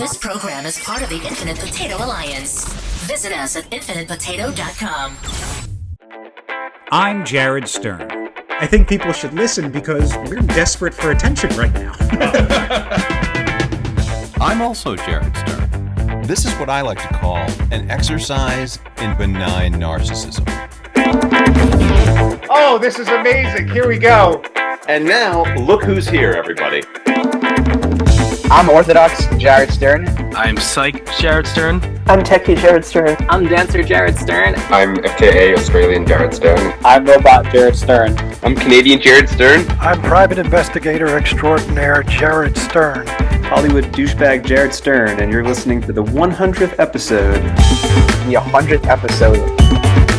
This program is part of the Infinite Potato Alliance. Visit us at infinitepotato.com. I'm Jared Stern. I think people should listen because we're desperate for attention right now. I'm also Jared Stern. This is what I like to call an exercise in benign narcissism. Oh, this is amazing. Here we go. And now, look who's here, everybody. I'm Orthodox Jared Stern. I'm Psych Jared Stern. I'm Techie Jared Stern. I'm Dancer Jared Stern. I'm FKA Australian Jared Stern. I'm Robot Jared Stern. I'm Canadian Jared Stern. I'm Private Investigator Extraordinaire Jared Stern. Hollywood douchebag Jared Stern, and you're listening to the 100th episode. The 100th episode.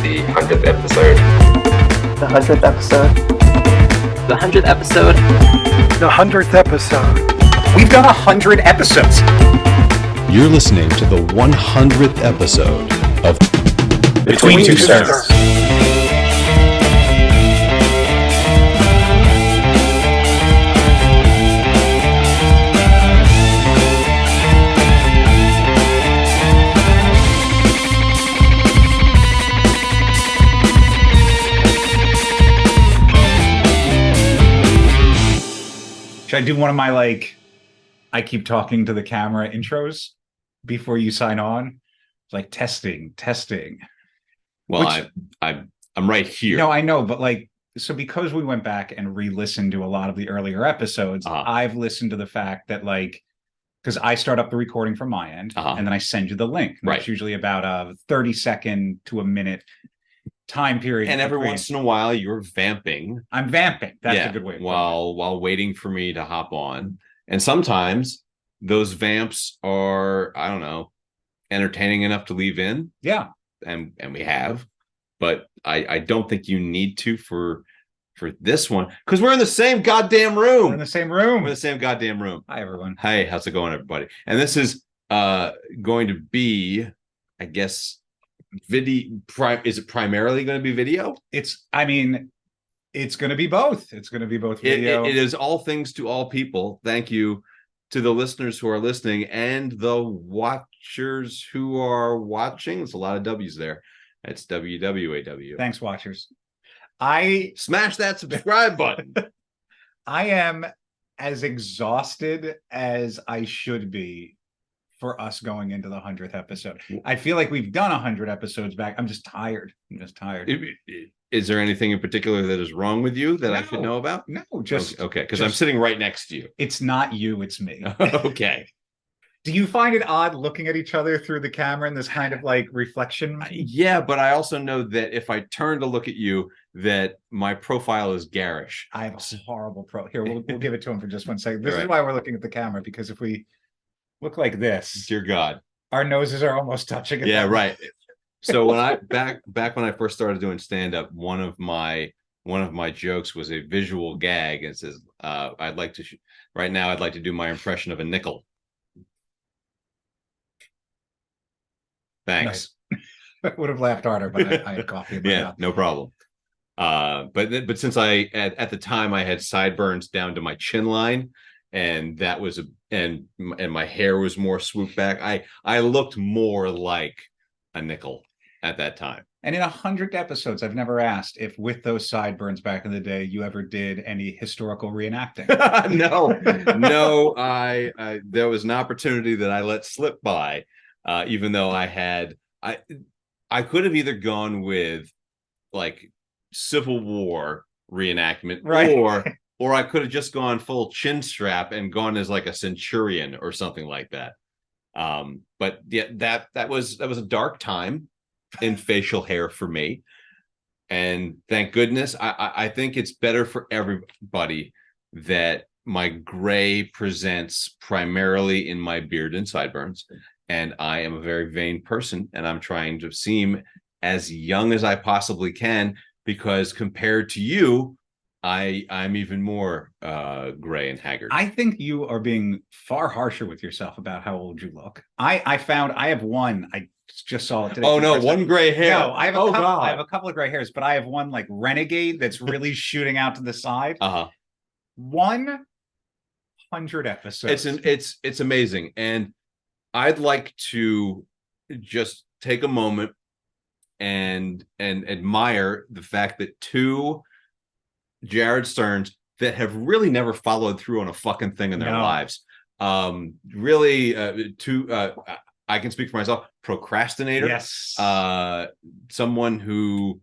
The 100th episode. The 100th episode. The 100th episode. The 100th episode. We've done 100 episodes. You're listening to the 100th episode of Between Two Stars. Should I do one of my, I keep talking to the camera intros before you sign on? Like testing. Well, I'm right here. No, I know, but so because we went back and re-listened to a lot of the earlier episodes, I've listened to the fact that because I start up the recording from my end and then I send you the link. Right. It's usually about a 30-second to a minute time period. And every once in a while, you're vamping. I'm vamping. That's a good way. While waiting for me to hop on. And sometimes those vamps are, I don't know, entertaining enough to leave in. Yeah. And we have. But I don't think you need to for this one. Because we're in the same goddamn room. We're in the same room. We're in the same goddamn room. Hi, everyone. Hey, how's it going, everybody? And this is going to be, I guess, video. Is it primarily going to be video? It's going to be both. It's going to be both video. It is all things to all people. Thank you to the listeners who are listening and the watchers who are watching. There's a lot of W's there. It's WWAW. Thanks, watchers. I smash that subscribe button. I am as exhausted as I should be for us going into the 100th episode. I feel like we've done 100 episodes back. I'm just tired. Is there anything in particular that is wrong with you that I should know about? No, just okay. Because I'm sitting right next to you. It's not you, it's me. Okay. Do you find it odd looking at each other through the camera in this kind of reflection? Yeah, but I also know that if I turn to look at you, that my profile is garish. I have a horrible Here, we'll give it to him for just 1 second. This is why we're looking at the camera, because if we look like this, dear God, our noses are almost touching. Yeah, right. So when I back when I first started doing stand-up, one of my jokes was a visual gag. It says, "I'd like to right now. I'd like to do my impression of a nickel." Thanks. Nice. I would have laughed harder, but I had coffee in my mouth. No problem. But since I at the time I had sideburns down to my chin line, and that was and my hair was more swooped back, I looked more like a nickel at that time. And in 100 episodes, I've never asked if with those sideburns back in the day, you ever did any historical reenacting. No. I there was an opportunity that I let slip by, even though I could have either gone with Civil War reenactment, right, or I could have just gone full chin strap and gone as a centurion or something like that. But yeah, that was a dark time in facial hair for me, and thank goodness I think it's better for everybody that my gray presents primarily in my beard and sideburns, and I am a very vain person, and I'm trying to seem as young as I possibly can, because compared to you, I'm even more gray and haggard. I think you are being far harsher with yourself about how old you look. I found I have one. I just saw it today. Oh no, one gray hair. No, I have I have a couple of gray hairs, but I have one renegade that's really shooting out to the side. 100 episodes. It's amazing. And I'd like to just take a moment and admire the fact that two Jared Sterns that have really never followed through on a fucking thing in their lives. Really, I can speak for myself, procrastinator. Yes. Someone who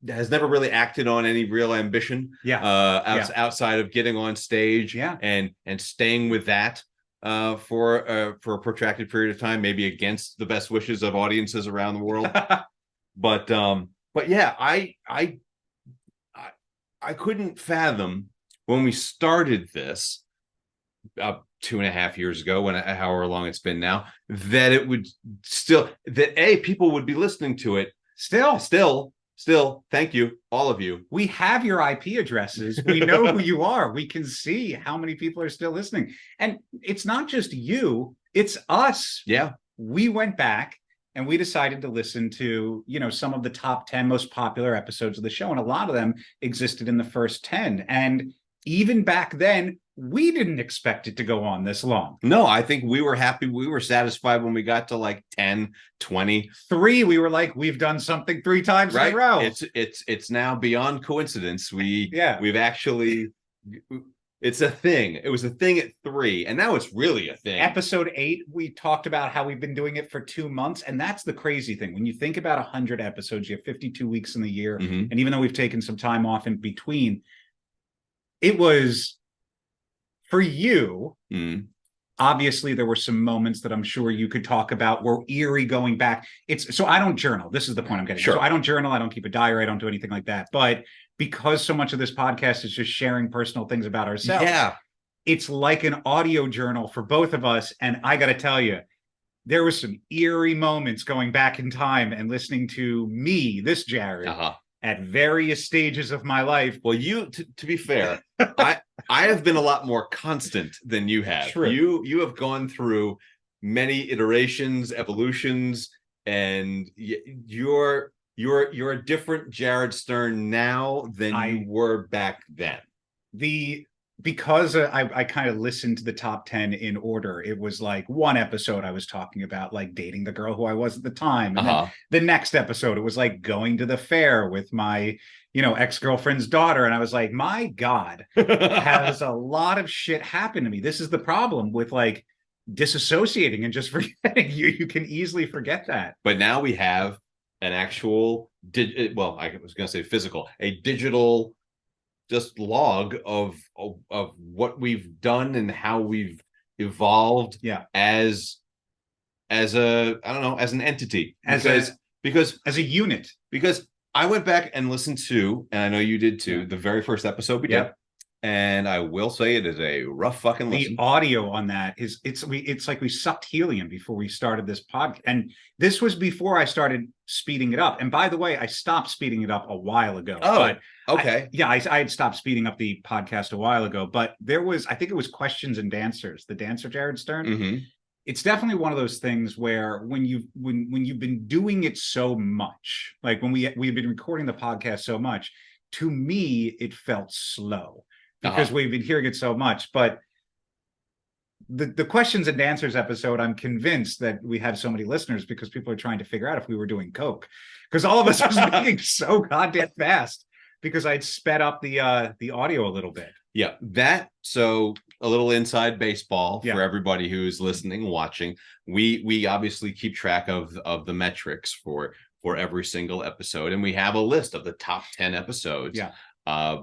has never really acted on any real ambition. Outside of getting on stage. And staying with that for a protracted period of time, maybe against the best wishes of audiences around the world. But yeah, I couldn't fathom when we started this 2.5 years ago, however long it's been now, that it would still, that people would be listening to it still. Thank you, all of you. We have your IP addresses. We know who you are. We can see how many people are still listening. And it's not just you, it's us. Yeah. We went back and we decided to listen to, some of the top 10 most popular episodes of the show. And a lot of them existed in the first 10. And even back then, we didn't expect it to go on this long. No, I think we were happy. We were satisfied when we got to like 10, 20. 3, we were like, we've done something 3 times in a row. It's now beyond coincidence. We've actually, it's a thing. It was a thing at 3, and now it's really a thing. Episode 8, we talked about how we've been doing it for 2 months, and that's the crazy thing. When you think about 100 episodes, you have 52 weeks in the year, and even though we've taken some time off in between, it was, for you, obviously there were some moments that I'm sure you could talk about were eerie going back. So I don't journal. This is the point I'm getting. Sure. So I don't journal. I don't keep a diary. I don't do anything like that. But because so much of this podcast is just sharing personal things about ourselves, it's like an audio journal for both of us. And I got to tell you, there was some eerie moments going back in time and listening to me, this Jared, at various stages of my life. Well, to be fair, I have been a lot more constant than you have. True. You have gone through many iterations, evolutions, and you're a different Jared Stern now than you were back then. Because I kind of listened to the top 10 in order. It was like one episode I was talking about like dating the girl who I was at the time. And then the next episode, it was like going to the fair with my, ex-girlfriend's daughter. And I was like, my God, has a lot of shit happened to me. This is the problem with like disassociating and just forgetting. You can easily forget that. But now we have an actual, I was going to say physical, a digital just log of what we've done and how we've evolved as an entity, as a unit. Because I went back and listened to, and I know you did too, the very first episode we did. And I will say it is a rough fucking listen. The audio on that it's like we sucked helium before we started this podcast. And this was before I started speeding it up. And by the way, I stopped speeding it up a while ago. Okay. I had stopped speeding up the podcast a while ago, but I think it was Questions and Dancers, the dancer Jared Stern. It's definitely one of those things where when you've been doing it so much, like when we've been recording the podcast so much, to me, it felt slow. Because we've been hearing it so much. But the Questions and Answers episode, I'm convinced that we have so many listeners because people are trying to figure out if we were doing coke. Because all of us was making so goddamn fast because I'd sped up the audio a little bit. Yeah, so a little inside baseball for everybody who's listening, watching. We obviously keep track of the metrics for every single episode, and we have a list of the top 10 episodes.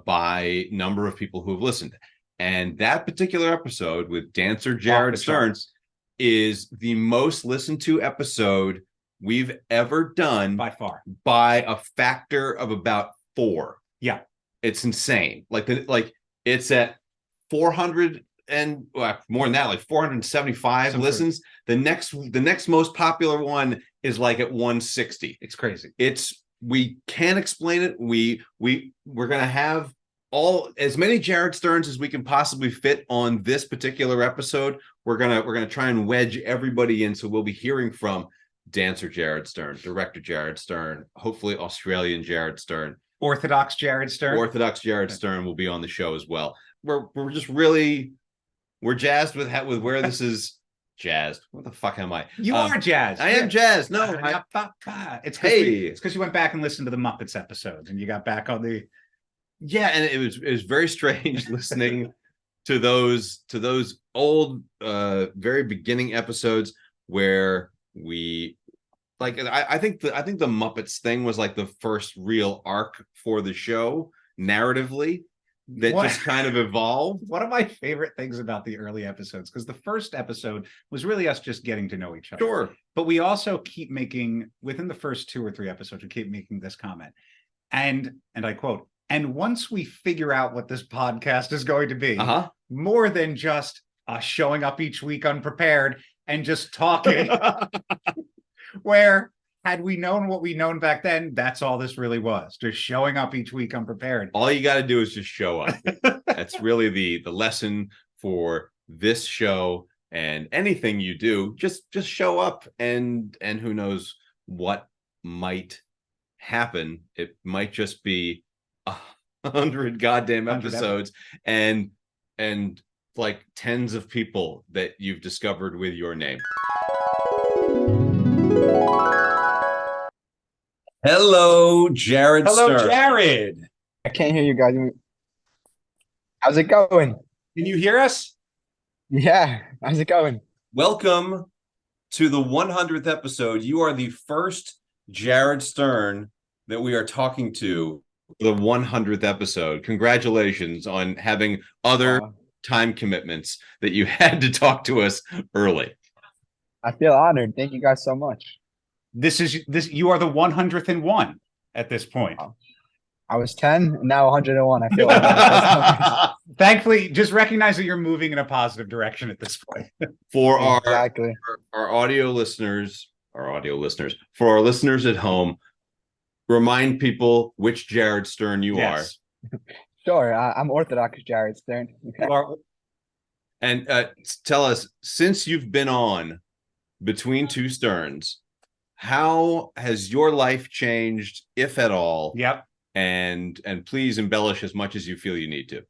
By number of people who have listened. And that particular episode with dancer Jared Stern is the most listened to episode we've ever done by far, by a factor of about 4. Yeah. It's insane. Like it's at 400 and more than that, like 475 listens. The next most popular one is like at 160. It's crazy. We can't explain it. We're gonna have as many Jared Sterns as we can possibly fit on this particular episode. We're gonna try and wedge everybody in. So we'll be hearing from dancer Jared Stern, director Jared Stern, hopefully Australian Jared Stern, Orthodox Jared Stern. Orthodox Jared Stern will be on the show as well. We're just really jazzed with where this is jazzed. What the fuck am I? You are jazzed. I am jazzed. No, it's Hey. because you went back and listened to the Muppets episodes, and you got back on the. yeah, and it was very strange listening to those old very beginning episodes where we like I think the Muppets thing was like the first real arc for the show narratively that just kind of evolved. One of my favorite things about the early episodes, because the first episode was really us just getting to know each other. Sure. But we also keep making, within the first 2 or 3 episodes, we keep making this comment. And I quote, and once we figure out what this podcast is going to be, more than just us showing up each week unprepared and just talking, where had we known what we'd known back then, that's all this really was, just showing up each week unprepared. All you got to do is just show up. That's really the lesson for this show, and anything you do, just show up, and who knows what might happen. It might just be 100 goddamn episodes and like tens of people that you've discovered with your name. Hello, Jared Hello, Stern. Jared. I can't hear you guys. How's it going? Can you hear us? Yeah, how's it going? Welcome to the 100th episode. You are the first Jared Stern that we are talking to. The 100th episode. Congratulations on having other time commitments that you had to talk to us early. I feel honored. Thank you guys so much. This you are the 100th at this point. I was 10 and now 101. I feel like thankfully, just recognize that you're moving in a positive direction at this point. For our audio listeners, for our listeners at home, remind people which Jared Stern you are. Sure, I'm Orthodox Jared Stern. And tell us, since you've been on Between Two Sterns, how has your life changed, if at all? Yep. And please embellish as much as you feel you need to.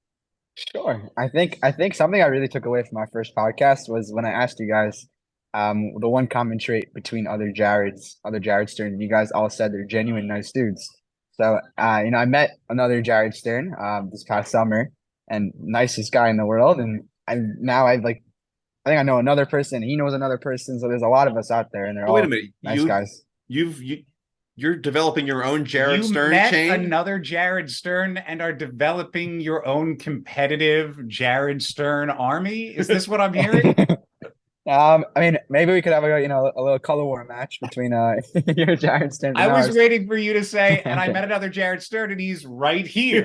Sure. I think something I really took away from my first podcast was when I asked you guys the one common trait between other Jared Sterns, you guys all said they're genuine nice dudes. So I met another Jared Stern this past summer, and nicest guy in the world, and I think I know another person. He knows another person. So there's a lot of us out there, and they're all nice guys. You're developing your own Jared Stern chain. Another Jared Stern and are developing your own competitive Jared Stern army. Is this what I'm hearing? I mean, maybe we could have a little color war match between your Jared Stern. I was waiting for you to say, and I met another Jared Stern, and he's right here.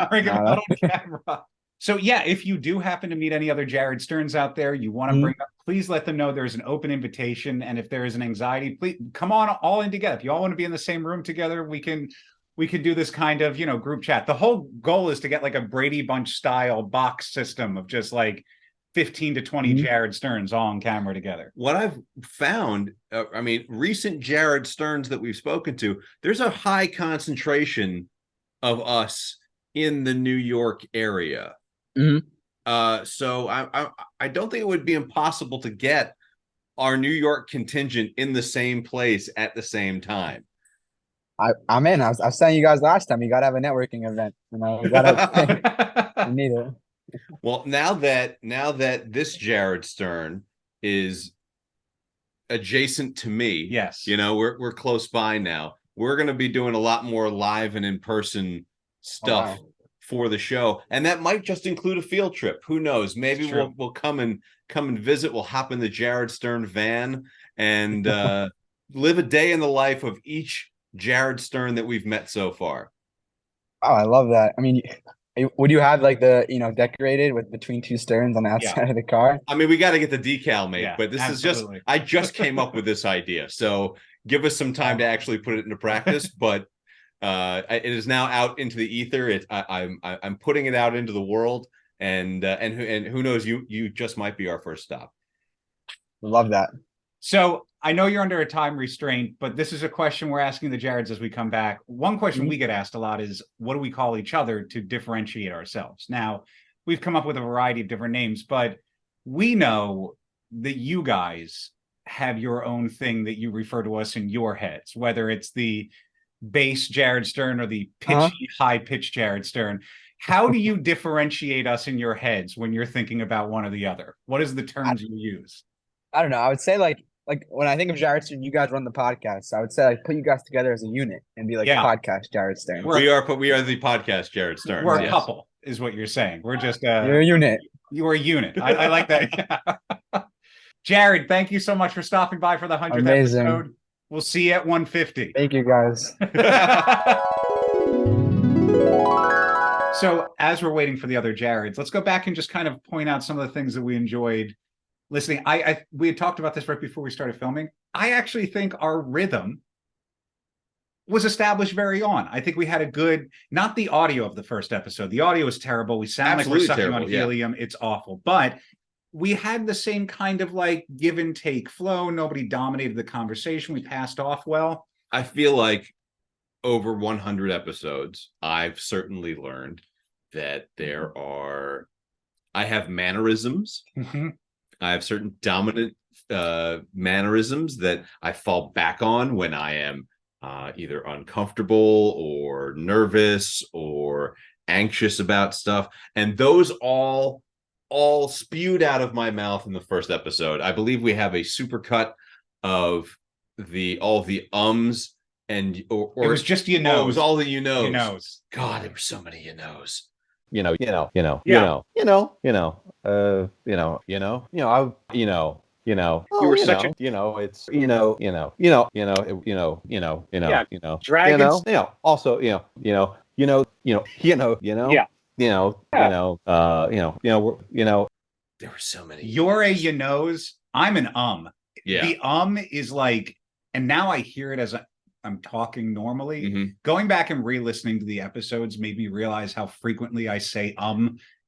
Bring him out on camera. So yeah, if you do happen to meet any other Jared Sterns out there you want to bring up, please let them know there's an open invitation. And if there is an anxiety, please come on all in together. If you all want to be in the same room together, we can do this kind of, group chat. The whole goal is to get like a Brady Bunch style box system of just like 15 to 20 Jared Sterns all on camera together. What I've found, recent Jared Sterns that we've spoken to, there's a high concentration of us in the New York area. So I don't think it would be impossible to get our New York contingent in the same place at the same time. I'm in. I was telling you guys last time, you got to have a networking event. We gotta, we need it. Well, now that this Jared Stern is adjacent to me, yes, we're close by now. We're going to be doing a lot more live and in-person stuff for the show, and that might just include a field trip. Who knows? Maybe we'll come and visit. We'll hop in the Jared Stern van and live a day in the life of each Jared Stern that we've met so far. Oh, I love that. I mean, would you have like the decorated with Between Two Sterns on the outside of the car? I mean, we got to get the decal made, but this is I just came up with this idea, so give us some time to actually put it into practice. But it is now out into the ether. I'm putting it out into the world, and who knows? You just might be our first stop. Love that. So I know you're under a time restraint, but this is a question we're asking the Jareds as we come back. One question we get asked a lot is, what do we call each other to differentiate ourselves? Now, we've come up with a variety of different names, but we know that you guys have your own thing that you refer to us in your heads, whether it's the bass Jared Stern or the pitchy, high pitch Jared Stern. How do you differentiate us in your heads when you're thinking about one or the other? What is the terms you use? I don't know. I would say like when I think of Jared Stern, you guys run the podcast. So I would say like put you guys together as a unit and be like podcast Jared Stern. We are the podcast Jared Stern. We're a couple, is what you're saying. We're just you're a unit. You are a unit. I like that. Jared, thank you so much for stopping by for the 100th episode. We'll see you at 150. Thank you, guys. So as we're waiting for the other Jareds, let's go back and just kind of point out some of the things that we enjoyed listening. We had talked about this right before we started filming. I actually think our rhythm was established very on. I think we had a good, not the audio of the first episode. The audio was terrible. We sound Absolutely like we're sucking terrible, on helium. It's awful. But we had the same kind of like give and take flow. Nobody dominated the conversation. We passed off well. I feel like over 100 episodes, I've certainly learned that I have mannerisms. Mm-hmm. I have certain dominant mannerisms that I fall back on when I am either uncomfortable or nervous or anxious about stuff. And those all spewed out of my mouth in the first episode. I believe we have a supercut of all the ums and or it was just you know. It was all the you knows. You knows. God, there were so many you knows. You know, Oh, you know, you were such a, it's, dragons, also, there were so many. You're a you knows. I'm an Yeah. The is like, and now I hear it as I'm talking normally. Mm-hmm. Going back and re-listening to the episodes made me realize how frequently I say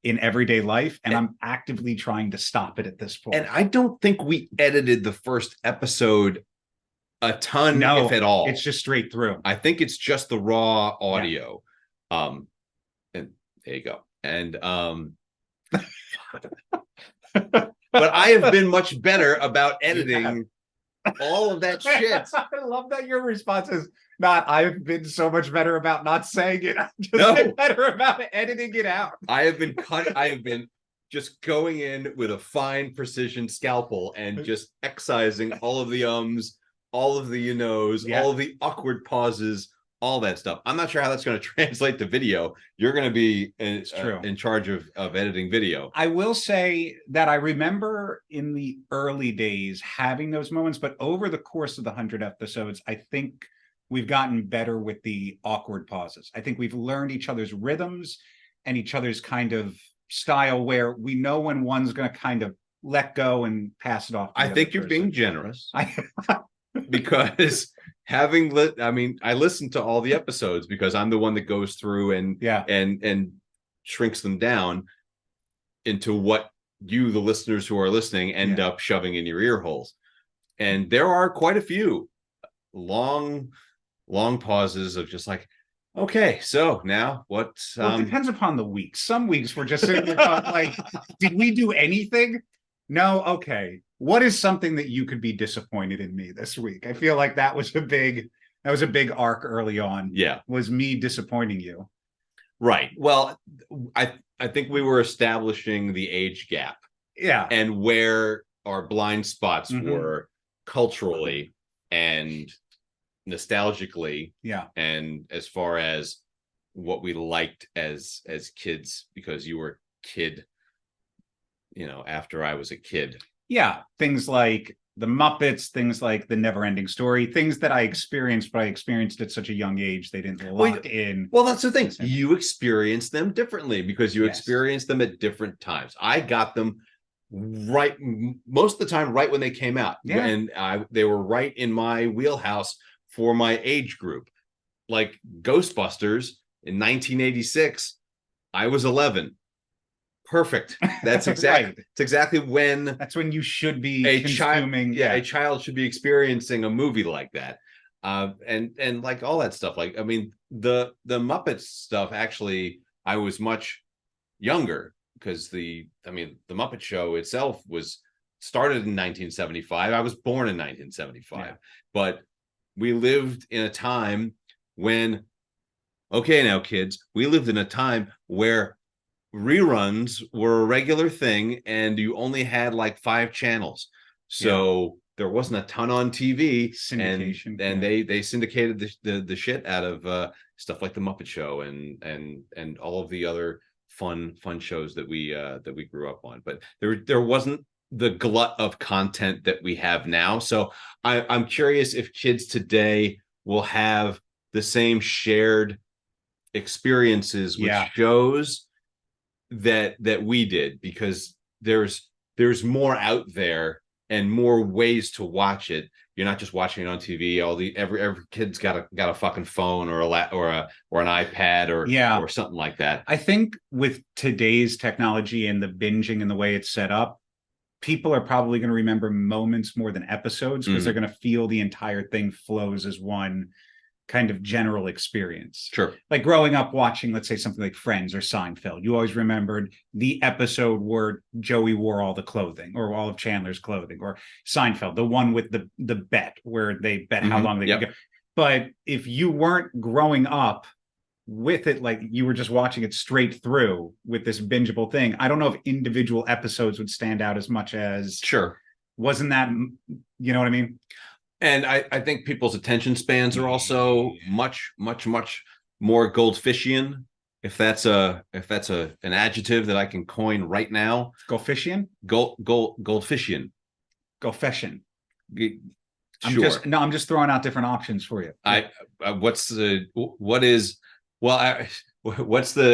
in everyday life, and I'm actively trying to stop it at this point. And I don't think we edited the first episode a ton, if at all. It's just straight through. I think it's just the raw audio. Yeah. And there you go. And but I have been much better about editing all of that shit. I love that your response is not, I've been so much better about not saying it. I've just been better about editing it out. I have been just going in with a fine precision scalpel and just excising all of the ums, all of the you knows, all of the awkward pauses, all that stuff. I'm not sure how that's going to translate to video. You're going to be in charge of editing video. I will say that I remember in the early days having those moments, but over the course of the 100 episodes, I think we've gotten better with the awkward pauses. I think we've learned each other's rhythms and each other's kind of style where we know when one's going to kind of let go and pass it off. I think you're being generous. Because I listen to all the episodes because I'm the one that goes through and shrinks them down into what you, the listeners who are listening, end up shoving in your ear holes. And there are quite a few long pauses of just like, okay, so now what? Well, it depends upon the week. Some weeks we're just sitting there like, did we do anything? No. Okay. What is something that you could be disappointed in me this week? I feel like that was a big arc early on. Yeah. Was me disappointing you. Right. Well, I think we were establishing the age gap. Yeah. And where our blind spots were culturally and nostalgically. Yeah. And as far as what we liked as kids, because you were a kid, after I was a kid. Yeah, things like the Muppets, things like the Never-Ending Story, things that I experienced, but I experienced at such a young age they didn't lock in. Well, that's the thing. You experienced them differently because you experienced them at different times. I got them right most of the time right when they came out. Yeah. And they were right in my wheelhouse for my age group. Like Ghostbusters in 1986, I was 11. Perfect. That's exactly it's exactly when you should be consuming. A child should be experiencing a movie like that. And like all that stuff. Like, I mean, the Muppets stuff, actually, I was much younger because the Muppet Show itself was started in 1975. I was born in 1975, but we lived in a time when, okay, now kids, we lived in a time where reruns were a regular thing and you only had like 5 channels. So there wasn't a ton on TV, syndication, and they syndicated the shit out of stuff like the Muppet Show and all of the other fun shows that we grew up on. But there wasn't the glut of content that we have now. So I'm curious if kids today will have the same shared experiences with shows that we did, because there's more out there and more ways to watch it. You're not just watching it on TV. Every kid's got a fucking phone or an iPad or something like that. I think with today's technology and the binging and the way it's set up, people are probably going to remember moments more than episodes, because they're going to feel the entire thing flows as one kind of general experience. Sure. Like growing up watching, let's say, something like Friends or Seinfeld, you always remembered the episode where Joey wore all the clothing, or all of Chandler's clothing, or Seinfeld, the one with the bet where they bet how long they could go. But if you weren't growing up with it, like you were just watching it straight through with this bingeable thing, I don't know if individual episodes would stand out as much as wasn't that, you know what I mean? And I think people's attention spans are also much more goldfishian, if that's an adjective that I can coin right now. Goldfishian? Goldfishian. Goldfishian. Sure. I'm just throwing out different options for you. What's the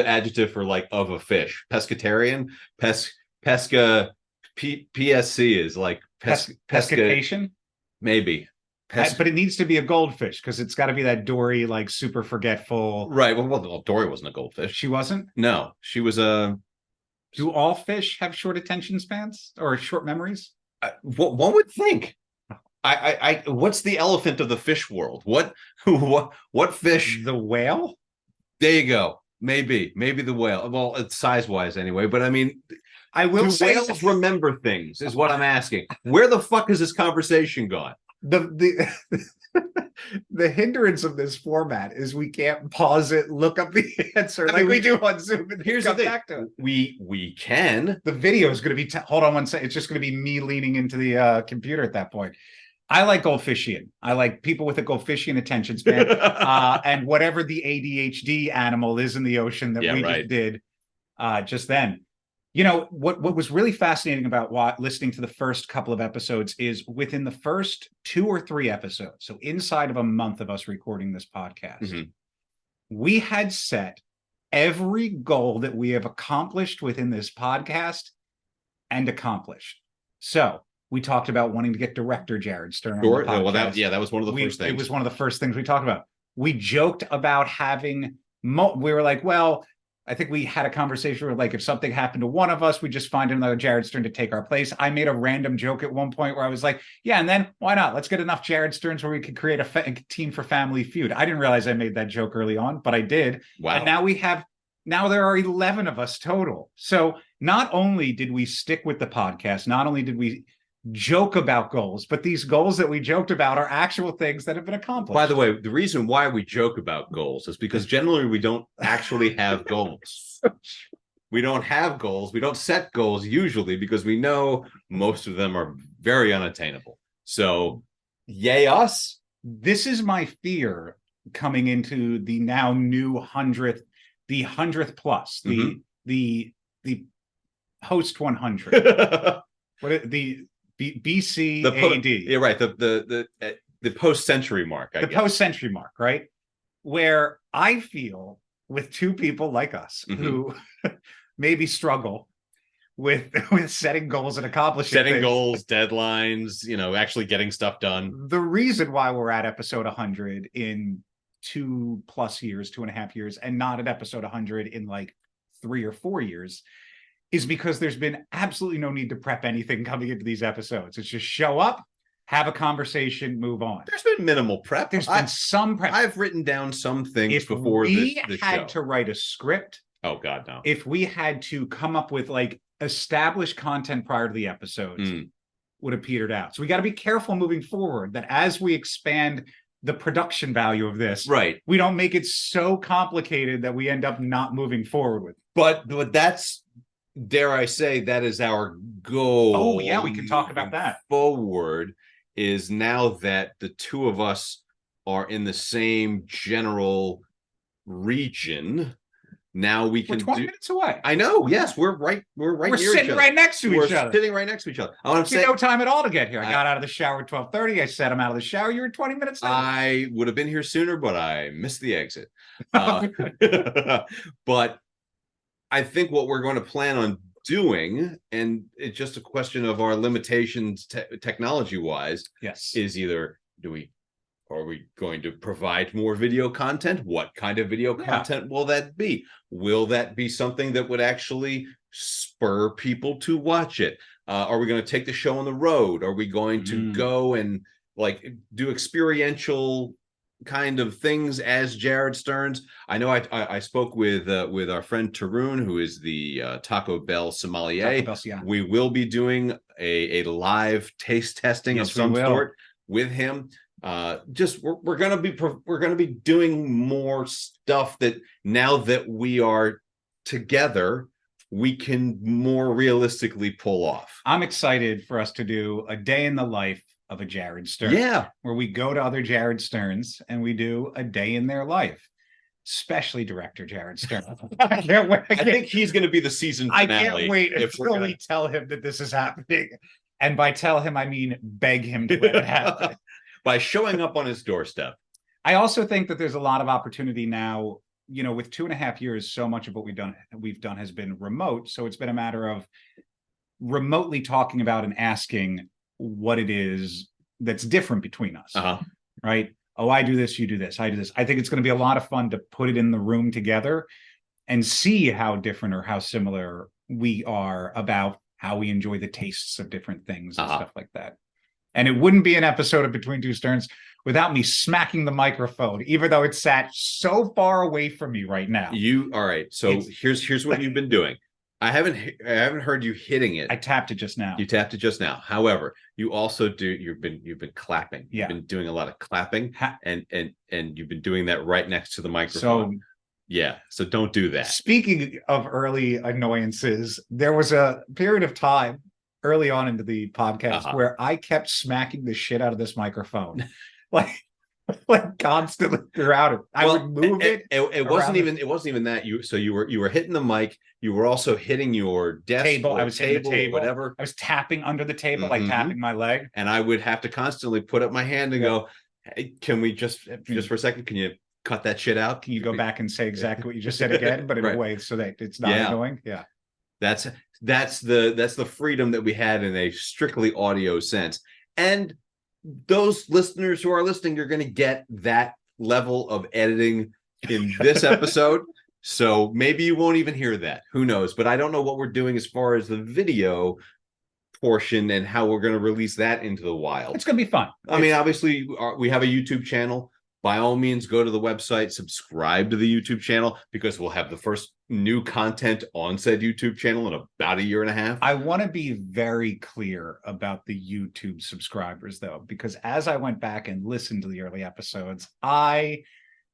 adjective for like of a fish? Pescatarian? Pesca PSC is like pescation? Maybe. But it needs to be a goldfish, because it's got to be that Dory, like super forgetful. Right. Well, Dory wasn't a goldfish. She wasn't? No, she was a. Do all fish have short attention spans or short memories? One would think. What's the elephant of the fish world? What fish? The whale? There you go. Maybe the whale. Well, it's size-wise anyway, but I mean, I will say whales remember things is what I'm asking. Where the fuck has this conversation gone? The hindrance of this format is we can't pause it, look up the answer we do on Zoom, and here's the thing. Back to it. We can. The video is going to be hold on one second. It's just going to be me leaning into the computer at that point. I like goldfishian. I like people with a goldfishian attention span, and whatever the ADHD animal is in the ocean that just did just then. You know, what was really fascinating about listening to the first couple of episodes is within the first 2 or 3 episodes, so inside of a month of us recording this podcast, we had set every goal that we have accomplished within this podcast and accomplished. So we talked about wanting to get director Jared Stern on the podcast. Well, that was one of the first things. It was one of the first things we talked about. We joked about having, we were like, well, I think we had a conversation where, like, if something happened to one of us, we just find another Jared Stern to take our place. I made a random joke at one point where I was like, yeah, and then why not? Let's get enough Jared Sterns where we could create a team for Family Feud. I didn't realize I made that joke early on, but I did. Wow. And now there are 11 of us total. So not only did we stick with the podcast, not only did we joke about goals, but these goals that we joked about are actual things that have been accomplished. By the way, the reason why we joke about goals is because generally we don't actually have goals. We don't have goals. We don't set goals usually because we know most of them are very unattainable. So yay us. This is my fear coming into the now new 100th, the 100th plus, the post 100. BC AD. Yeah, right. The post-century mark. I guess. Post-century mark, right? Where I feel with 2 people like us who maybe struggle with setting goals and accomplishing goals, deadlines, actually getting stuff done. The reason why we're at episode 100 in 2+ years, 2.5 years, and not at episode 100 in like 3 or 4 years is because there's been absolutely no need to prep anything coming into these episodes. It's just show up, have a conversation, move on. There's been minimal prep. There's been some prep. I've written down some things before this show. If we had to write a script, oh God, no. If we had to come up with like established content prior to the episodes, would have petered out. So we got to be careful moving forward that as we expand the production value of this, right, we don't make it so complicated that we end up not moving forward with. But that's, dare I say, that is our goal. Oh yeah, we can talk about that. Forward is now that the two of us are in the same general region. Now we can. We're 20 minutes away. I know. Yes, we're right. We're sitting right next to each other. We're sitting right next to each other. I want to say no time at all to get here. I got out of the shower at 12:30. I said I'm out of the shower. You were 20 minutes later. I would have been here sooner, but I missed the exit. But I think what we're going to plan on doing, and it's just a question of our limitations technology wise, yes, is either are we going to provide more video content? What kind of video content will that be? Will that be something that would actually spur people to watch it? Are we going to take the show on the road? Are we going to go and like do experiential kind of things as Jared Stearns? I know I spoke with our friend Tarun, who is the Taco Bell sommelier. We will be doing a live taste testing of some sort with him. We're gonna be doing more stuff that now that we are together, we can more realistically pull off. I'm excited for us to do a day in the life of a Jared Stern. Yeah. Where we go to other Jared Sterns and we do a day in their life, especially director Jared Stern. I can't wait. I think he's going to be the season finale. I can't wait until we tell him that this is happening. And by tell him, I mean beg him to let it happen. By showing up on his doorstep. I also think that there's a lot of opportunity now, you know, with 2.5 years, so much of what we've done has been remote. So it's been a matter of remotely talking about and asking what it is that's different between us. Right? Oh, I do this, you do this, I do this. I think it's going to be a lot of fun to put it in the room together and see how different or how similar we are about how we enjoy the tastes of different things and stuff like that. And it wouldn't be an episode of Between Two Sterns without me smacking the microphone, even though it's sat so far away from me right now. All right. So here's what you've been doing. I haven't heard you hitting it. I tapped it just now. You tapped it just now. However, you also you've been clapping. Yeah. You've been doing a lot of clapping, and you've been doing that right next to the microphone. So don't do that. Speaking of early annoyances, there was a period of time early on into the podcast where I kept smacking the shit out of this microphone, like constantly throughout it. I would move it. It wasn't even that. You were hitting the mic. You were also hitting your desk table. I was hitting the table, whatever. I was tapping under the table, like tapping my leg. And I would have to constantly put up my hand and go, "Hey, can we just for a second? Can you cut that shit out? Can you go back and say exactly what you just said again, but in a way so that it's not annoying?" Yeah. That's the freedom that we had in a strictly audio sense. And those listeners who are listening, you're going to get that level of editing in this episode. So maybe you won't even hear that. Who knows? But I don't know what we're doing as far as the video portion and how we're going to release that into the wild. It's going to be fun. I mean, obviously, we have a YouTube channel. By all means, go to the website, subscribe to the YouTube channel, because we'll have the first new content on said YouTube channel in about 1.5 years. I want to be very clear about the YouTube subscribers, though, because as I went back and listened to the early episodes, I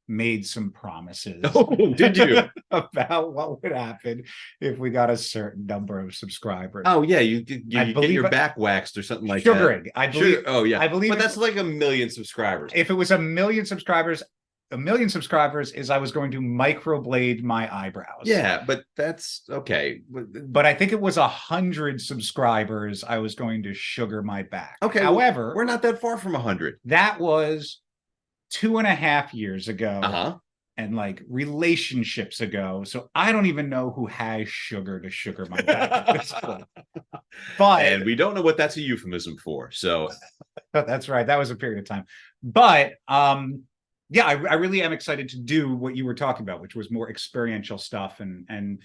made some promises. Oh, did you? About what would happen if we got a certain number of subscribers. Oh yeah, you get your back waxed or something like sugaring. That. I believe. Oh yeah, I believe. But that's like 1 million subscribers. If it was 1 million subscribers, 1 million subscribers is I was going to microblade my eyebrows. Yeah, but that's okay. But I think it was 100 subscribers. I was going to sugar my back. Okay. However, we're not that far from 100. That was 2.5 years ago. And like relationships ago. So I don't even know who has sugar to sugar my back at this point. And we don't know what that's a euphemism for. So that's right. That was a period of time. But yeah, I really am excited to do what you were talking about, which was more experiential stuff. And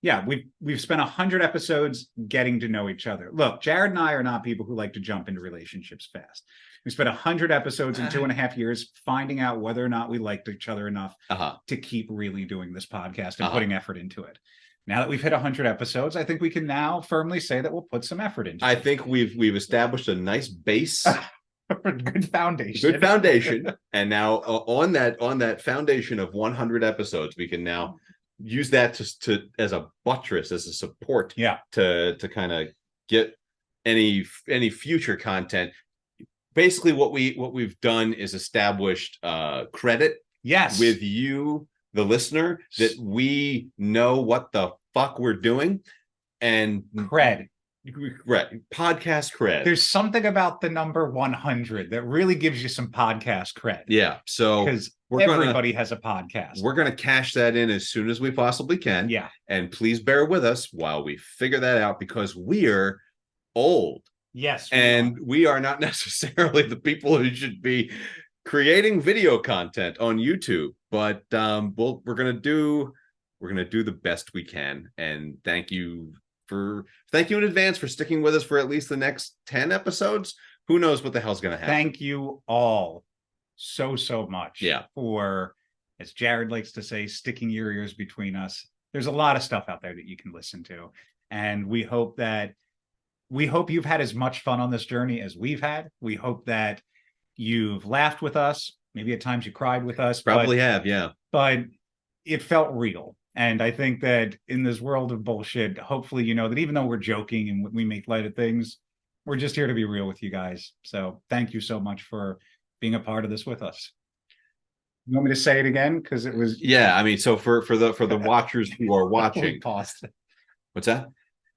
yeah, we've spent 100 episodes getting to know each other. Look, Jared and I are not people who like to jump into relationships fast. We spent 100 episodes in 2.5 years finding out whether or not we liked each other enough to keep really doing this podcast and putting effort into it. Now that we've hit 100 episodes, I think we can now firmly say that we'll put some effort into it. I think we've established a nice base, good foundation. Good foundation, and now on that foundation of 100 episodes, we can now use that to as a buttress, as a support, to kind of get any future content. Basically, what we've done is established credit, with you, the listener, that we know what the fuck we're doing, and cred. Right, podcast cred. There's something about the number 100 that really gives you some podcast cred. Yeah, so because everybody has a podcast. We're going to cash that in as soon as we possibly can. Yeah, and please bear with us while we figure that out, because we're old. Yes, we are not necessarily the people who should be creating video content on YouTube, but we're going to do the best we can, and thank you in advance for sticking with us for at least the next 10 episodes. Who knows what the hell's going to happen. Thank you all so much for, as Jared likes to say, sticking your ears between us. There's a lot of stuff out there that you can listen to, and we hope you've had as much fun on this journey as we've had. We hope that you've laughed with us. Maybe at times you cried with us. Probably have, yeah. But it felt real. And I think that in this world of bullshit, hopefully you know that even though we're joking and we make light of things, we're just here to be real with you guys. So thank you so much for being a part of this with us. You want me to say it again? Because it was... Yeah, I mean, so for the watchers who are watching... paused. What's that?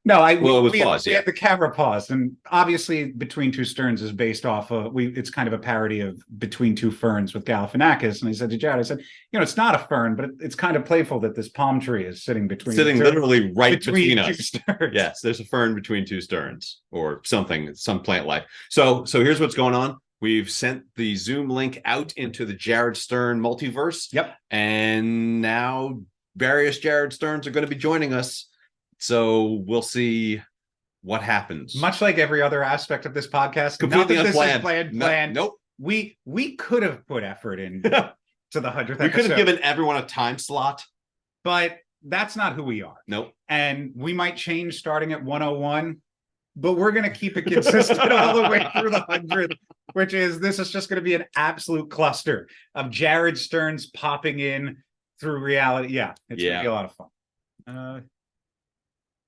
No, it was paused. We had the camera paused, and obviously, Between Two Sterns is based off of it's kind of a parody of Between Two Ferns with Galifianakis. And I said to Jared, it's not a fern, but it's kind of playful that this palm tree is sitting literally right between us. Two sterns. Yes, there's a fern between two sterns, or something, some plant life. So here's what's going on. We've sent the Zoom link out into the Jared Stern multiverse. Yep, and now various Jared Sterns are going to be joining us. So we'll see what happens. Much like every other aspect of this podcast, completely unplanned. Planned. Nope. We could have put effort in to the 100th episode. We could have given everyone a time slot, but that's not who we are. Nope. And we might change starting at 101, but we're going to keep it consistent all the way through the 100th, this is just going to be an absolute cluster of Jared Sterns popping in through reality. Yeah, it's going to be a lot of fun.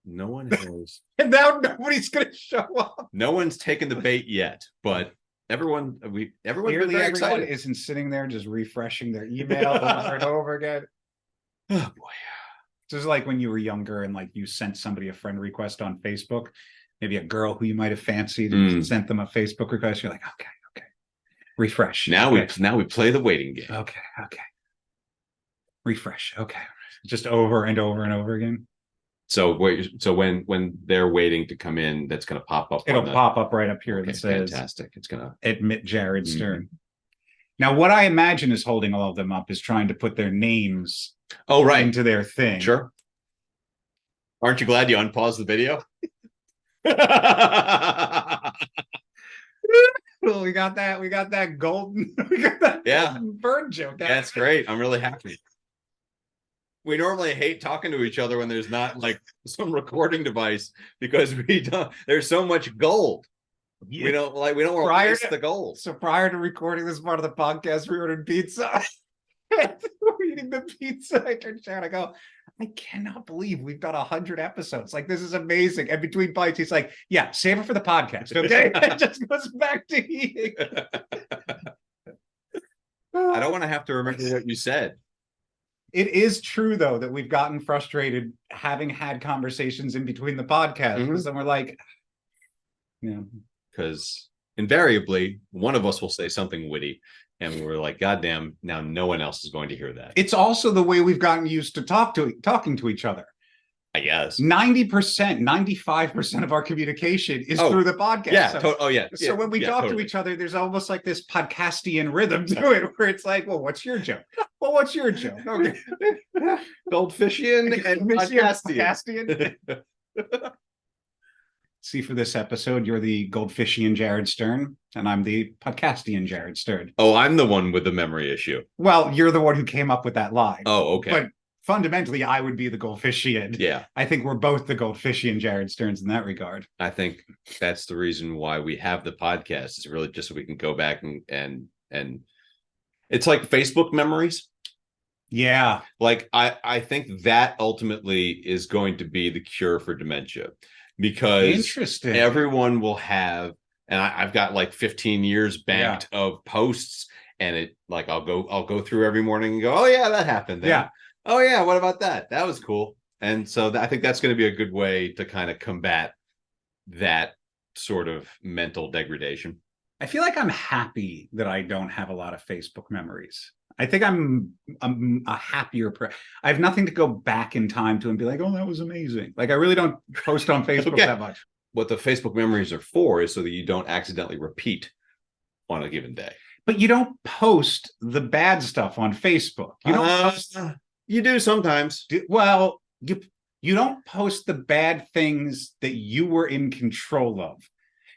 No one has. And now nobody's going to show up. No one's taken the bait yet, but everyone's been very excited. Isn't sitting there just refreshing their email over and over again. Oh boy. Just like when you were younger and like you sent somebody a friend request on Facebook, maybe a girl who you might have fancied and sent them a Facebook request. You're like, okay, refresh. Now we play the waiting game. Okay. Refresh. Okay. Just over and over and over again. So when they're waiting to come in, that's going to pop up. It'll pop up right up here that says, fantastic. It's going to admit Jared Stern. Now, what I imagine is holding all of them up is trying to put their names into their thing. Sure. Aren't you glad you unpaused the video? Well, we got that golden bird joke. That's great. I'm really happy. We normally hate talking to each other when there's not like some recording device, because there's so much gold. Yeah. We don't want to waste the gold. So prior to recording this part of the podcast, we ordered pizza. We're eating the pizza. I turn to I go, I cannot believe we've done 100 episodes. Like, this is amazing. And between bites, he's like, yeah, save it for the podcast. Okay. It just goes back to eating. I don't want to have to remember what you said. It is true, though, that we've gotten frustrated having had conversations in between the podcasts, because then we're like, because invariably one of us will say something witty, and we're like, God damn, now no one else is going to hear that. It's also the way we've gotten used to talking to each other. I guess 90%, 95% of our communication is through the podcast. Yeah. So when we talk to each other, there's almost like this podcastian rhythm to it, where it's like, well, what's your joke? Well, what's your joke? Okay. Goldfishian and podcastian. See, for this episode, you're the Goldfishian Jared Stern, and I'm the podcastian Jared Stern. Oh, I'm the one with the memory issue. Well, you're the one who came up with that line. Oh, okay. But fundamentally, I would be the Goldfishian. Yeah. I think we're both the Goldfishian Jared Stearns in that regard. I think that's the reason why we have the podcast. Is really just so we can go back and it's like Facebook memories. Yeah. Like I think that ultimately is going to be the cure for dementia, because everyone will have, and I've got like 15 years banked of posts, and it like I'll go through every morning and go, oh yeah, that happened then. Yeah. Oh yeah, what about that? That was cool. And so I think that's going to be a good way to kind of combat that sort of mental degradation. I feel like I'm happy that I don't have a lot of Facebook memories. I think I'm a happier I have nothing to go back in time to and be like, oh, that was amazing. Like I really don't post on Facebook that much. What the Facebook memories are for is so that you don't accidentally repeat on a given day. But you don't post the bad stuff on Facebook. You don't you do sometimes. Well, you don't post the bad things that you were in control of.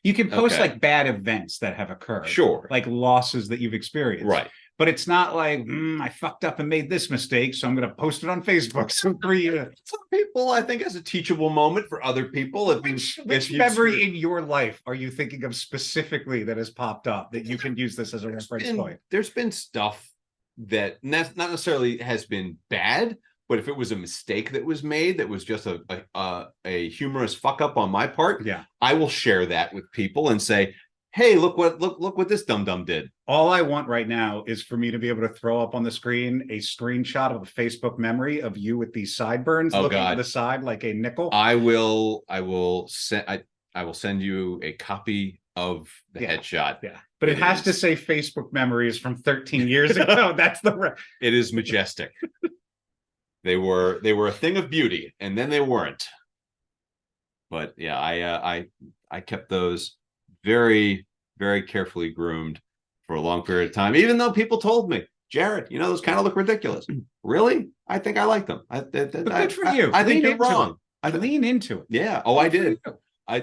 You can post like bad events that have occurred. Sure. Like losses that you've experienced. Right. But it's not like, I fucked up and made this mistake, so I'm going to post it on Facebook. So some people, I think, as a teachable moment. For other people, which memory in your life are you thinking of specifically that has popped up that you can use this as a reference point? There's been stuff that not necessarily has been bad, but if it was a mistake that was made, that was just a humorous fuck up on my part, I will share that with people and say, hey, look what this dum-dum did. All I want right now is for me to be able to throw up on the screen a screenshot of a Facebook memory of you with these sideburns looking to the side like a nickel. I will send you a copy of the headshot. Yeah. But it has to say Facebook memories from 13 years ago. That's the It is majestic. They were a thing of beauty, and then they weren't. But yeah, I kept those very, very carefully groomed for a long period of time, even though people told me, Jared, those kind of look ridiculous. Really? I think I like them. Good for you. I think you're wrong. I lean into it. Yeah. Oh, I did.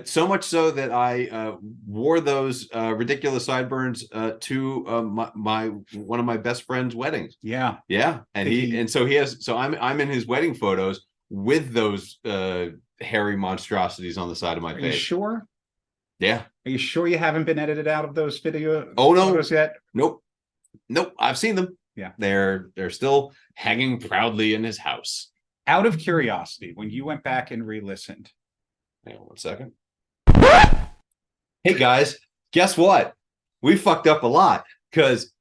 So much so that I wore those ridiculous sideburns to one of my best friend's weddings. Yeah. Yeah. And so I'm in his wedding photos with those hairy monstrosities on the side of my face. Are you sure? Yeah. Are you sure you haven't been edited out of those photos yet? Nope. I've seen them. Yeah. They're still hanging proudly in his house. Out of curiosity, when you went back and re-listened. Hang on 1 second. Hey guys, guess what? We fucked up a lot because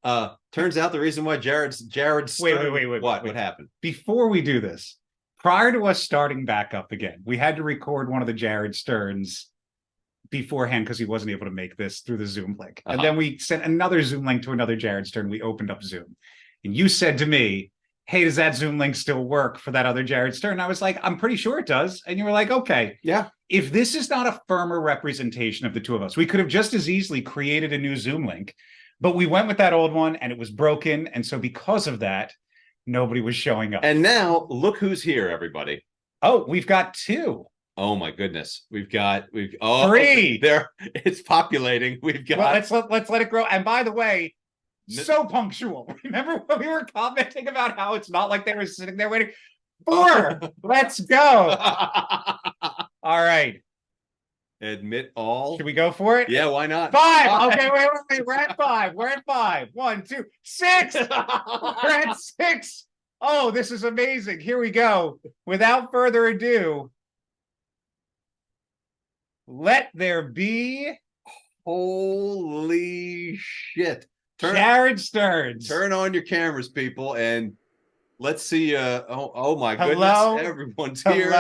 turns out the reason why Jared Stern, wait. What happened? Before we do this, prior to us starting back up again, we had to record one of the Jared Sterns beforehand because he wasn't able to make this through the Zoom link. And then we sent another Zoom link to another Jared Stern. We opened up Zoom. And you said to me, hey, does that Zoom link still work for that other Jared Stern? And I was like, I'm pretty sure it does. And you were like, okay. Yeah. If this is not a firmer representation of the two of us, we could have just as easily created a new Zoom link, but we went with that old one and it was broken. And so because of that, nobody was showing up. And now look who's here, everybody. Oh, we've got two. Oh my goodness. We've three. There, it's populating. We've got let's let it grow. And by the way, so punctual. Remember when we were commenting about how it's not like they were sitting there waiting? 4. Let's go. All right. Admit all. Should we go for it? Yeah, why not? 5. Okay, wait. We're at 5. We're at 5. 1, 2, 6. We're at 6. Oh, this is amazing. Here we go. Without further ado, let there be. Holy shit. Jared Stearns. Turn on your cameras, people, and let's see. Oh my goodness. Everyone's here.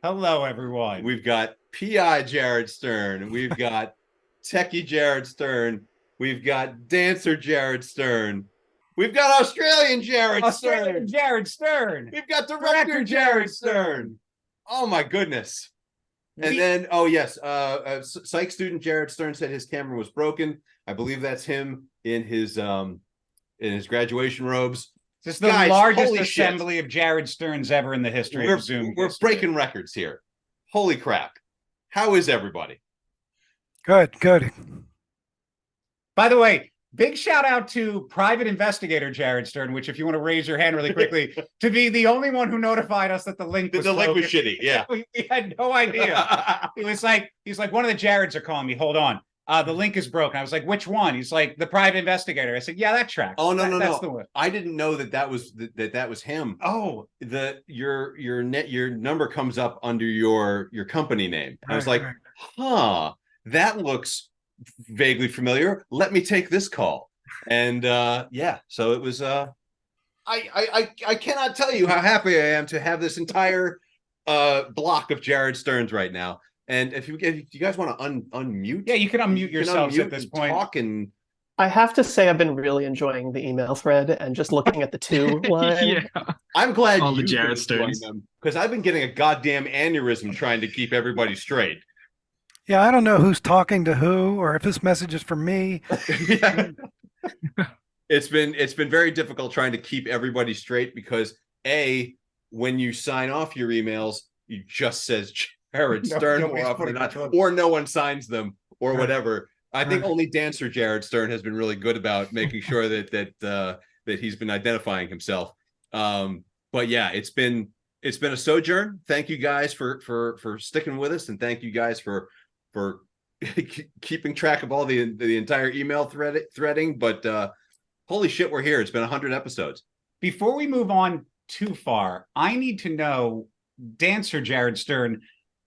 Hello, everyone. We've got PI Jared Stern. We've got Techie Jared Stern. We've got Dancer Jared Stern. We've got Australian Jared Stern. Jared Stern. We've got Director Jared Stern. Oh my goodness. And then, oh yes, psych student Jared Stern said his camera was broken. I believe that's him in his graduation robes. This is the largest assembly of Jared Sterns ever in the history of Zoom. We're breaking records here. Holy crap. How is everybody? Good. By the way, Big shout out to private investigator Jared Stern, which if you want to raise your hand really quickly, to be the only one who notified us that the link was shitty. Yeah. we had no idea. He's like, one of the Jareds are calling me. Hold on. The link is broken. I was like, which one? He's like, the private investigator. I said, yeah, that tracks. Oh, no. That's the one. I didn't know that was him. Oh, your number comes up under your company name. I was like, huh, that looks vaguely familiar. Let me take this call. And so it was I cannot tell you how happy I am to have this entire block of Jared Sterns right now. And if you guys want to unmute, yeah, you can unmute yourselves at this point. Talk and I have to say I've been really enjoying the email thread and just looking at the two line. Yeah. I'm glad all the Jared Sterns, because I've been getting a goddamn aneurysm trying to keep everybody straight. Yeah, I don't know who's talking to who or if this message is for me. Yeah. It's been very difficult trying to keep everybody straight because when you sign off your emails, you just says Jared Stern more often than not, or no one signs them or whatever. I think only Dancer Jared Stern has been really good about making sure that he's been identifying himself. But yeah, it's been a sojourn. Thank you guys for sticking with us, and thank you guys for keeping track of all the entire email threading. But holy shit, we're here. It's been 100 episodes. Before we move on too far, I need to know, Dancer Jared Stern,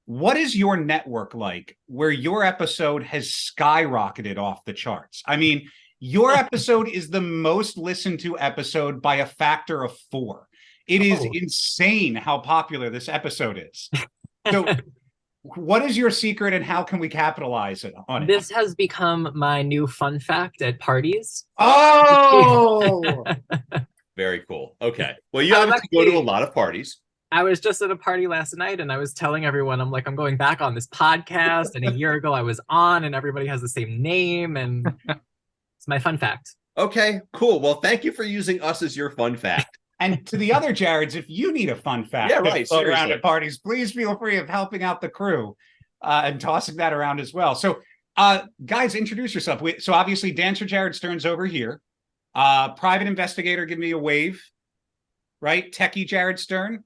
what is your network like where your episode has skyrocketed off the charts? I mean, your episode is the most listened to episode by a factor of 4. It is insane how popular this episode is. So what is your secret and how can we capitalize on it? This has become my new fun fact at parties. Oh! Very cool. Okay. Well, you obviously go to a lot of parties. I was just at a party last night and I was telling everyone, I'm like, I'm going back on this podcast. And a year ago I was on and everybody has the same name. And it's my fun fact. Okay, cool. Well, thank you for using us as your fun fact. And to the other Jareds, if you need a fun fact around at parties, please feel free of helping out the crew and tossing that around as well. So, guys, introduce yourself. So obviously, Dancer Jared Stern's over here. Private investigator, give me a wave. Right? Techie Jared Stern.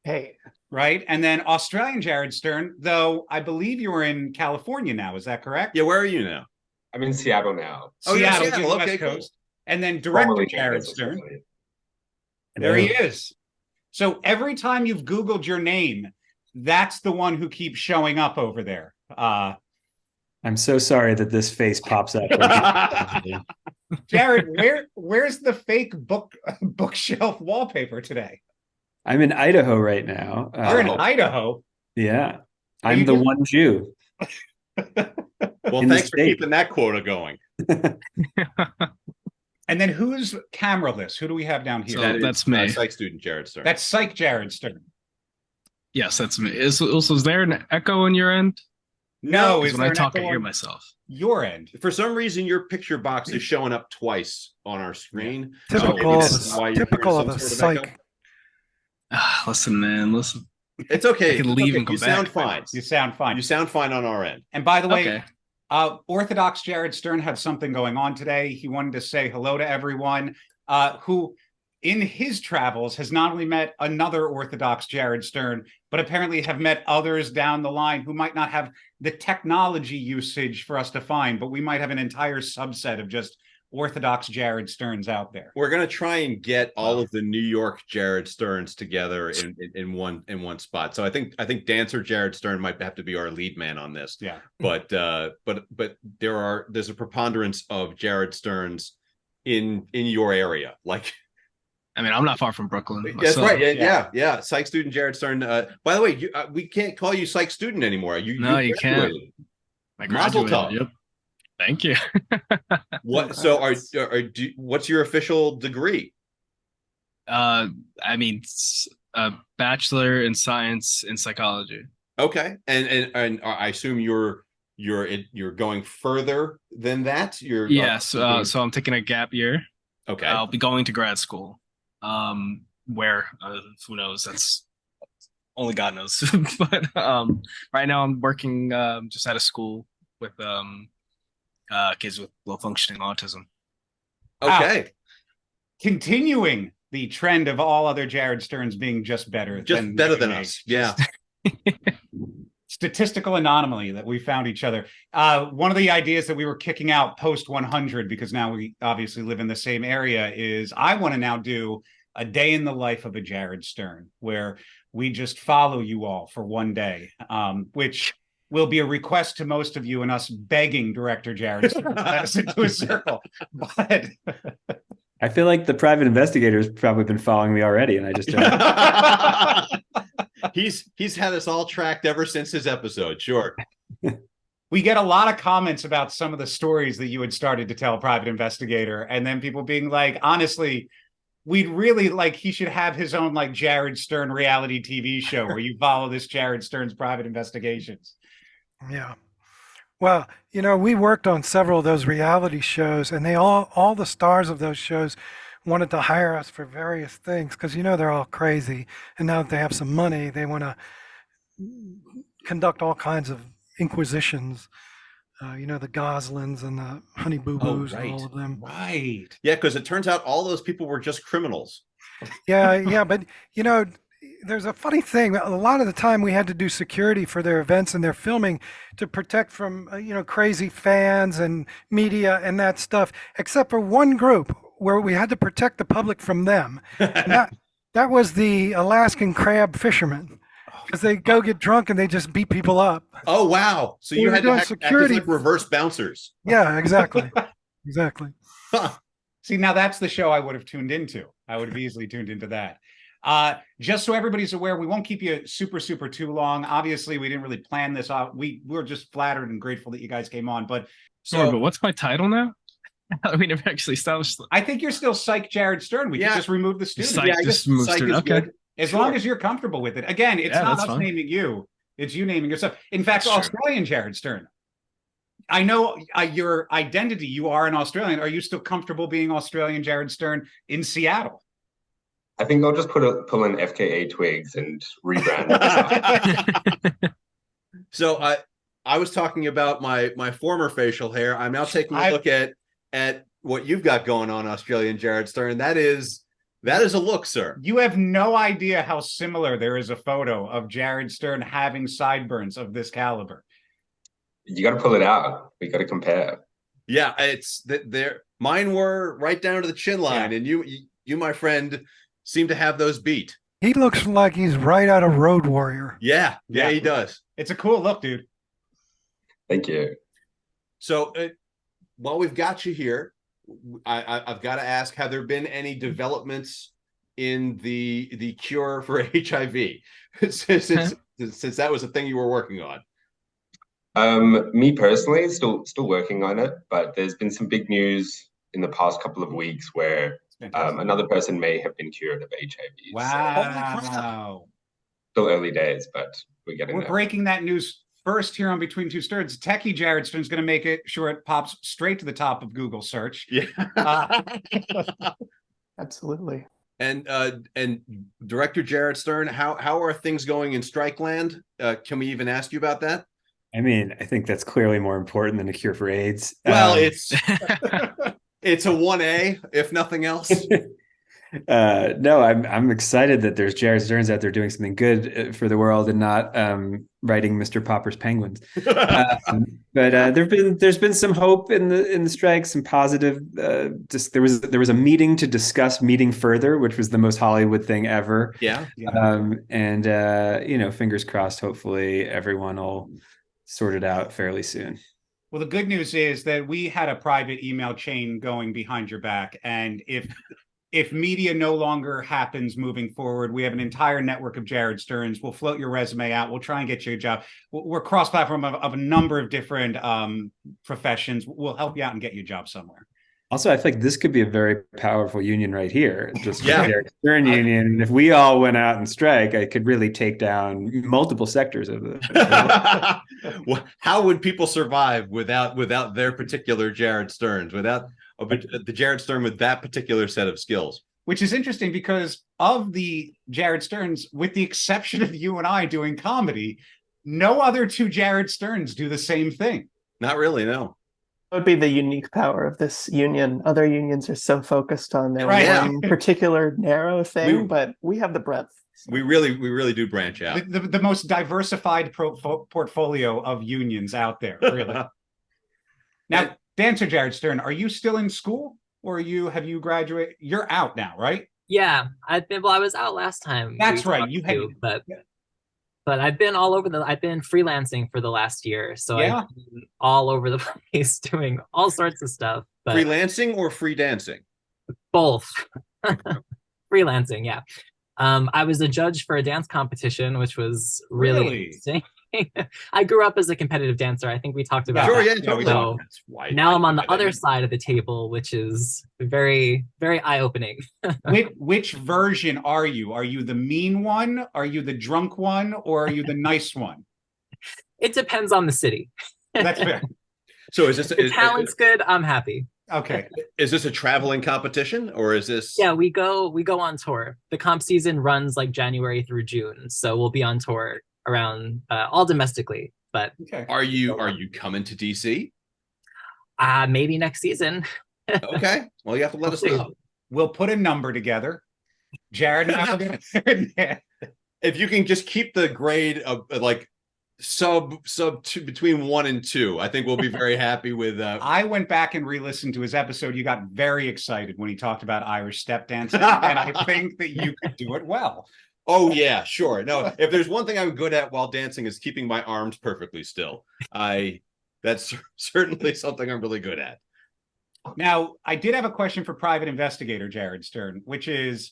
Hey. Right? And then Australian Jared Stern, though I believe you're in California now. Is that correct? Yeah, where are you now? I'm in Seattle now. Seattle. Okay, West cool. Coast. And then director Jared Stern. There he is. So every time you've Googled your name, that's the one who keeps showing up over there. I'm so sorry that this face pops up. Jared, where's the fake bookshelf wallpaper today? I'm in Idaho right now. You're in Idaho? Yeah. I'm the one Jew. Well, thanks for keeping that quota going. And then who's cameraless? Who do we have down here? So that's me. Psych student Jared Stern. That's Psych Jared Stern. Yes, that's me. Is there an echo on your end? No, when I talk, I hear myself. Your end. For some reason, your picture box is showing up twice on our screen. Typical of a psych. Listen, man, listen. It's okay. I can leave and come you back. Sound fine. You sound fine. You sound fine on our end. And by the way, Orthodox Jared Stern had something going on today. He wanted to say hello to everyone who, in his travels, has not only met another Orthodox Jared Stern, but apparently have met others down the line who might not have the technology usage for us to find, but we might have an entire subset of just Orthodox Jared Sterns out there. We're gonna try and get all of the New York Jared Sterns together in one spot. So I think Dancer Jared Stern might have to be our lead man on this. Yeah. But there's a preponderance of Jared Sterns in your area. Like, I mean, I'm not far from Brooklyn. That's right. Yeah. Psych student Jared Stern. By the way, we can't call you psych student anymore. You can't. I graduated. Yep. Thank you. What? So what's your official degree? I mean, a bachelor in science in psychology. Okay, and I assume you're going further than that. So I'm taking a gap year. Okay, I'll be going to grad school. Where who knows? That's only God knows. But right now I'm working just at a school with kids with low functioning autism. Okay. Continuing the trend of all other Jared Sterns being just better than us. Yeah. Statistical anomaly that we found each other. One of the ideas that we were kicking out post 100, because now we obviously live in the same area, is I want to now do a day in the life of a Jared Stern, where we just follow you all for one day, which will be a request to most of you and us begging director Jared Stern to let us into a circle. But I feel like the private investigator's probably been following me already, and I just don't. He's had us all tracked ever since his episode. Sure. We get a lot of comments about some of the stories that you had started to tell Private Investigator, and then people being like, honestly, we'd really like he should have his own like Jared Stern reality TV show where you follow this Jared Stern's private investigations. Yeah. Well, we worked on several of those reality shows, and all the stars of those shows wanted to hire us for various things because they're all crazy, and now that they have some money, they want to conduct all kinds of inquisitions. The Goslings and the Honey Boo Boos and all of them. Right. Yeah, because it turns out all those people were just criminals. Yeah, but there's a funny thing. A lot of the time we had to do security for their events and their filming to protect from crazy fans and media and that stuff, except for one group where we had to protect the public from them. And that was the Alaskan crab fishermen, because they go get drunk and they just beat people up. Oh wow! So you had to act as like reverse bouncers. Yeah, exactly. Exactly. See, now that's the show I would have tuned into. I would have easily tuned into that. Just so everybody's aware, we won't keep you super too long. Obviously, we didn't really plan this out. We were just flattered and grateful that you guys came on. But but what's my title now? We never actually established. I think you're still Psych Jared Stern. We can just remove the student. Psych, just remove student. Okay. As long as you're comfortable with it. Again, it's not us naming you. It's you naming yourself. In fact, Australian Jared Stern. I know your identity. You are an Australian. Are you still comfortable being Australian Jared Stern in Seattle? I think I'll just pull in FKA twigs and rebrand. So I was talking about my former facial hair. I'm now taking a look at what you've got going on, Australian Jared Stern. That is a look, sir. You have no idea how similar there is a photo of Jared Stern having sideburns of this caliber. You got to pull it out. We got to compare. Yeah, it's there. Mine were right down to the chin line, and you, my friend, seem to have those beat. He looks like he's right out of Road Warrior. Yeah, he does. It's a cool look, dude. Thank you. So while we've got you here, I've got to ask: have there been any developments in the cure for HIV since that was a thing you were working on? Me personally, still working on it, but there's been some big news in the past couple of weeks where another person may have been cured of HIV. Wow. So, still early days, but we're breaking that news first here on Between Two Sterns. Techie Jared Stern's going to make sure it pops straight to the top of Google search. Yeah. Absolutely. And Director Jared Stern, how are things going in Strike Land? Can we even ask you about that? I mean, I think that's clearly more important than a cure for AIDS. Well, it's a 1A, if nothing else. No, I'm excited that there's Jared Sterns out there doing something good for the world and not writing Mr. Popper's Penguins. But there's been some hope in the strike, some positive. Just there was a meeting to discuss meeting further, which was the most Hollywood thing ever. Yeah. And fingers crossed. Hopefully, everyone will sort it out fairly soon. Well, the good news is that we had a private email chain going behind your back, and if media no longer happens moving forward, we have an entire network of Jared Sterns. We'll float your resume out. We'll try and get you a job. We're cross-platform of a number of different professions. We'll help you out and get you a job somewhere. Also, I think this could be a very powerful union right here. Just the Jared Stern union. If we all went out and strike, I could really take down multiple sectors of the. Well, how would people survive without their particular Jared Sterns? Without the Jared Stern with that particular set of skills? Which is interesting because of the Jared Sterns, with the exception of you and I doing comedy, no other two Jared Sterns do the same thing. Not really, no. would be the unique power of this union. Other unions are so focused on their Right. one particular narrow thing, We- but we have the breadth. So. We really do branch out. The most diversified portfolio of unions out there, really. Now, dancer Jared Stern, are you still in school, or have you graduated? You're out now, right? Yeah, I was out last time. That's right. You had, but I've been I've been freelancing for the last year, so Yeah. I've been all over the place doing all sorts of stuff. But freelancing or free dancing? Both. Freelancing, yeah. I was a judge for a dance competition, which was really interesting. I grew up as a competitive dancer. I think we talked about Sure, that. yeah, totally. So now I'm on the other side of the table, which is very, very eye-opening. which version are you? Are you the mean one? Are you the drunk one? Or are you the nice one? It depends on the city. That's fair. So is this if the talent's good, I'm happy. Okay. Is this a traveling competition, or is this? Yeah, we go on tour. The comp season runs like January through June, so we'll be on tour around all domestically. But are you coming to DC? Maybe next season. Okay. Well, you have to let us know. We'll put a number together. Jared and I are gonna if you can just keep the grade of like sub two, between 1 and 2, I think we'll be very happy with I went back and re-listened to his episode. You got very excited when he talked about Irish step dancing, and I think that you could do it well. Oh yeah, sure. No, if there's one thing I'm good at while dancing is keeping my arms perfectly still. That's certainly something I'm really good at. Now, I did have a question for private investigator Jared Stern, which is,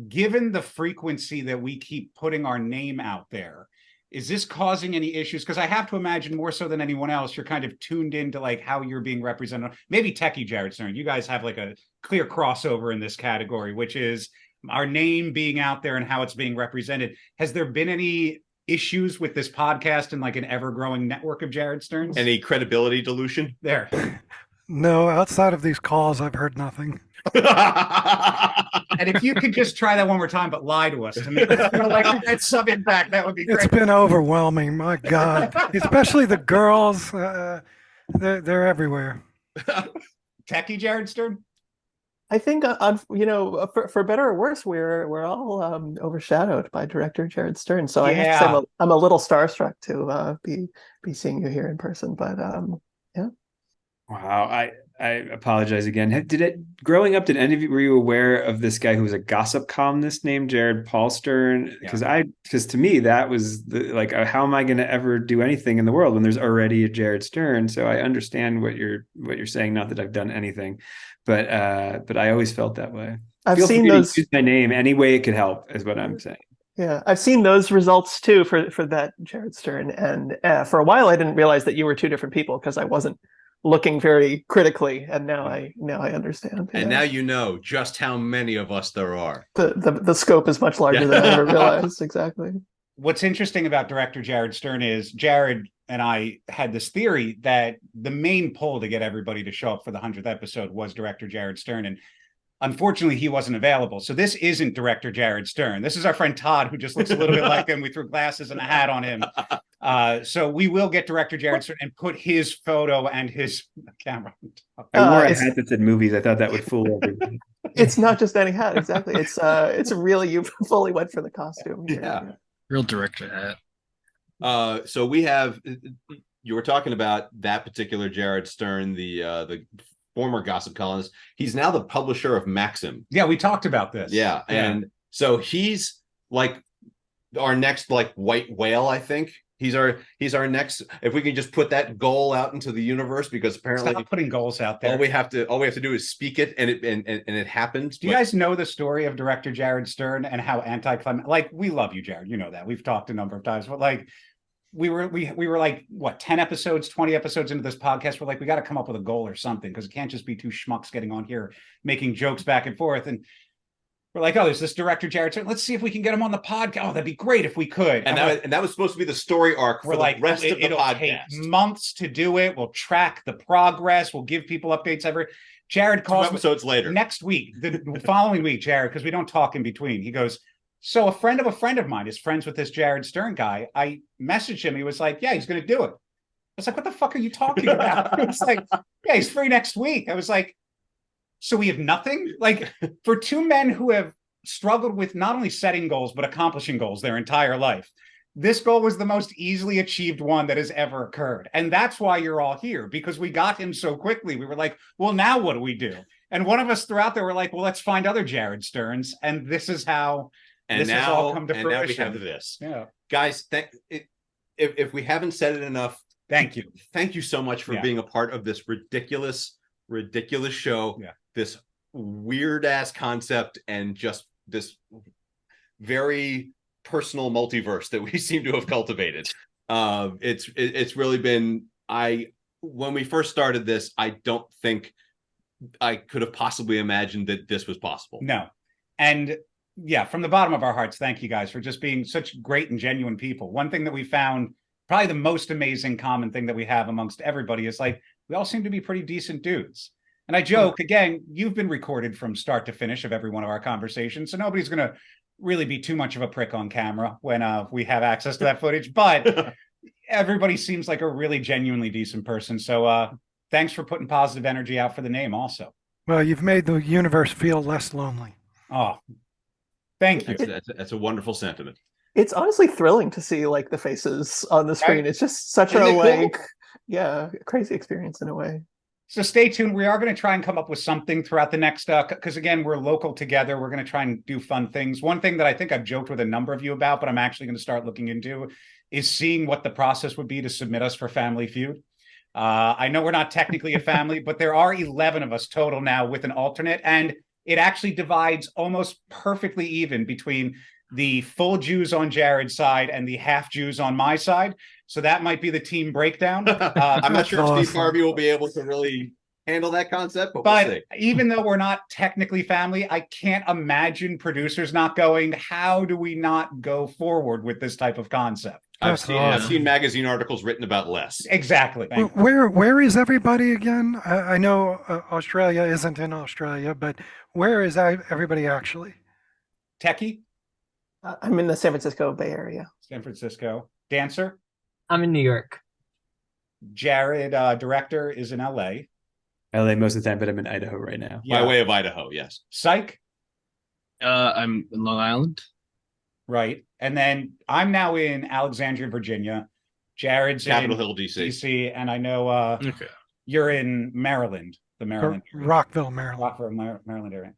given the frequency that we keep putting our name out there, is this causing any issues? Because I have to imagine more so than anyone else, you're kind of tuned into like how you're being represented. Maybe techie Jared Stern, you guys have like a clear crossover in this category, which is our name being out there and how it's being represented. Has there been any issues with this podcast and like an ever-growing network of Jared Sterns? Any credibility dilution? There. No, outside of these calls, I've heard nothing. And if you could just try that one more time, but lie to us to make like that's some impact, that would be great. It's been overwhelming, my God. Especially the girls. They're everywhere. Techie Jared Stern? I think, for better or worse, we're all overshadowed by director Jared Stern. So I have to say I'm a little starstruck to be seeing you here in person. But yeah. Wow, I apologize again. Growing up, did any of you, were you aware of this guy who was a gossip columnist named Jared Paul Stern? Because to me that was how am I going to ever do anything in the world when there's already a Jared Stern? So I understand what you're saying. Not that I've done anything, but I always felt that way. I've seen those. Use my name any way it could help is what I'm saying. Yeah, I've seen those results too for that Jared Stern, and for a while I didn't realize that you were two different people because I wasn't looking very critically, and now I understand. And now you know just how many of us there are. The scope is much larger than I ever realized. Exactly. What's interesting about director Jared Stern is Jared and I had this theory that the main pull to get everybody to show up for the 100th episode was director Jared Stern, and unfortunately he wasn't available. So this isn't director Jared Stern. This is our friend Todd, who just looks a little bit like him. We threw glasses and a hat on him. So we will get director Jared Stern and put his photo and his camera on top. I wore a hat that said movies. I thought that would fool everybody. It's not just any hat, exactly. It's really, you fully went for the costume. Yeah. Real director hat. So we have, you were talking about that particular Jared Stern, the former gossip columnist. He's now the publisher of Maxim. Yeah, we talked about this. Yeah. And so he's like our next like white whale, I think. He's our next, if we can just put that goal out into the universe, because apparently stop putting goals out there. All we have to do is speak it, and it happens. Do you guys know the story of director Jared Stern and how anticlimactic? Like, we love you, Jared. You know that. We've talked a number of times, but like we were like, what, 10 episodes, 20 episodes into this podcast, we're like, we got to come up with a goal or something, because it can't just be two schmucks getting on here making jokes back and forth. And we're like, oh, there's this director Jared Stern. Let's see if we can get him on the podcast. Oh, that'd be great if we could. And that was supposed to be the story arc for the rest of the podcast. Take months to do it. We'll track the progress. We'll give people updates every. Jared calls 2 episodes later. Next week, the following week, Jared, because we don't talk in between. He goes, so a friend of mine is friends with this Jared Stern guy. I messaged him. He was like, yeah, he's going to do it. was like, what the fuck are you talking about? It's like, yeah, he's free next week. I was like, so we have nothing? Like, for two men who have struggled with not only setting goals, but accomplishing goals their entire life, this goal was the most easily achieved one that has ever occurred. And that's why you're all here, because we got him so quickly. We were like, well, now what do we do? And one of us through out there were like, well, let's find other Jared Sterns. And this is how this has all come to fruition. Now we have this. Yeah. Guys, if we haven't said it enough, thank you. Thank you so much for being a part of this ridiculous show. Yeah. This weird ass concept and just this very personal multiverse that we seem to have cultivated. It's really been, when we first started this, I don't think I could have possibly imagined that this was possible. No. And yeah, from the bottom of our hearts, thank you guys for just being such great and genuine people. One thing that we found, probably the most amazing common thing that we have amongst everybody, is like, we all seem to be pretty decent dudes. And I joke, again, you've been recorded from start to finish of every one of our conversations, so nobody's going to really be too much of a prick on camera when we have access to that footage. But everybody seems like a really genuinely decent person. So thanks for putting positive energy out for the name also. Well, you've made the universe feel less lonely. Oh, thank you. That's a wonderful sentiment. It's honestly thrilling to see like the faces on the screen. Right? It's just such a like, crazy experience in a way. So stay tuned. We are going to try and come up with something throughout the next, because again, we're local together. We're going to try and do fun things. One thing that I think I've joked with a number of you about, but I'm actually going to start looking into, is seeing what the process would be to submit us for Family Feud. I know we're not technically a family, but there are 11 of us total now with an alternate, and it actually divides almost perfectly even between the full Jews on Jared's side and the half Jews on my side. So that might be the team breakdown. I'm not sure if Steve Harvey will be able to really handle that concept, but we'll see. Even though we're not technically family, I can't imagine producers not going, how do we not go forward with this type of concept? I've seen magazine articles written about less. Exactly. Where is everybody again? I know Australia isn't in Australia, but where is everybody actually? Techie? I'm in the San Francisco Bay Area. San Francisco. Dancer? I'm in New York. Jared, director, is in LA. LA most of the time, but I'm in Idaho right now. By way of Idaho, yes. Psych? I'm in Long Island. Right. And then I'm now in Alexandria, Virginia. Jared's Capitol in Hill, DC. And I know you're in Maryland, the Maryland area. Rockville, Maryland. Rockville, Maryland area.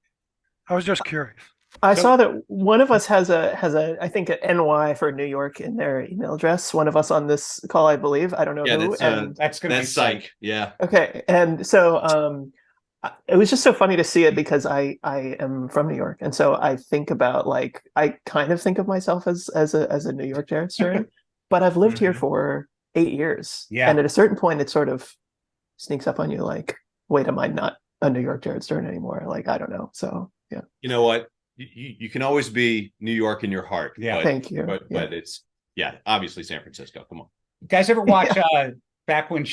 I was just curious. I saw that one of us has a I think an NY for New York in their email address. One of us on this call, I believe. I don't know who. That's going to be Psych. Yeah. Okay. And so it was just so funny to see it because I am from New York, and so I think about like I kind of think of myself as a New York Jared Stern, but I've lived here for 8 years. Yeah. And at a certain point, it sort of sneaks up on you like, wait, am I not a New York Jared Stern anymore? Like, I don't know. So yeah. You know what? You can always be New York in your heart. Yeah. Thank you. But it's obviously San Francisco. Come on. You guys ever watch back when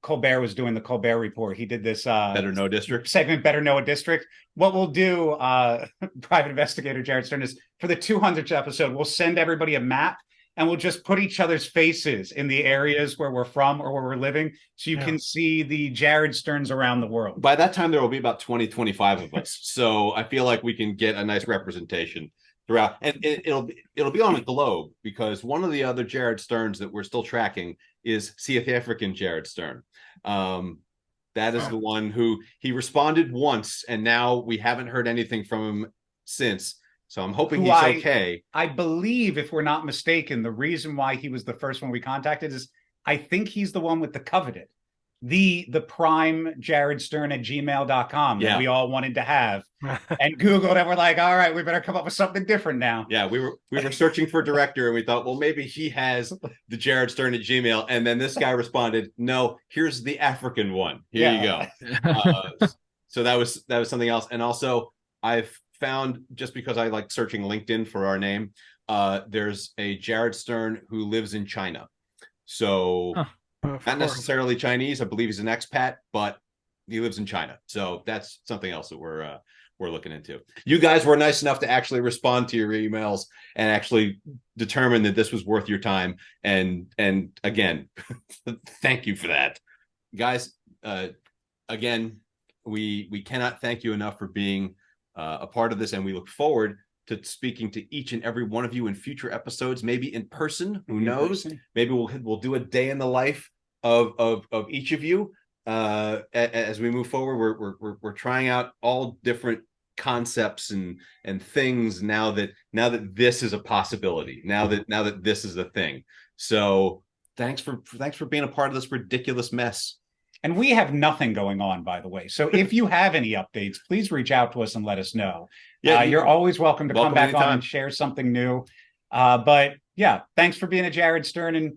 Colbert was doing the Colbert Report? He did this Better Know District segment, Better Know a District. What we'll do, private investigator Jared Stern, is for the 200th episode, we'll send everybody a map and we'll just put each other's faces in the areas where we're from or where we're living, so you can see the Jared Sterns around the world. By that time, there will be about 25 of us. So I feel like we can get a nice representation throughout. And it'll be on a globe, because one of the other Jared Sterns that we're still tracking is South African Jared Stern. That is the one who he responded once, and now we haven't heard anything from him since. So I'm hoping he's okay. I believe, if we're not mistaken, the reason why he was the first one we contacted is I think he's the one with the coveted. The prime Jared Stern at gmail.com that we all wanted to have, and Googled, and we're like, all right, we better come up with something different now. Yeah, we were searching for director, and we thought, well, maybe he has the Jared Stern at Gmail. And then this guy responded, no, here's the African one. Here you go. So that was something else. And also I've found, just because I like searching LinkedIn for our name, there's a Jared Stern who lives in China. So not necessarily Chinese. I believe he's an expat, but he lives in China. So that's something else that we're looking into. You guys were nice enough to actually respond to your emails and actually determine that this was worth your time. And again, thank you for that, guys. Again, we cannot thank you enough for being a part of this, and we look forward to speaking to each and every one of you in future episodes, maybe in person. Who knows? Maybe we'll do a day in the life of each of you. As we move forward, we're trying out all different concepts and things now that this is a possibility, now that this is a thing. So thanks for being a part of this ridiculous mess. And we have nothing going on, by the way. So if you have any updates, please reach out to us and let us know. Yeah, you're always welcome to come back on and share something new. But yeah, thanks for being a Jared Stern. And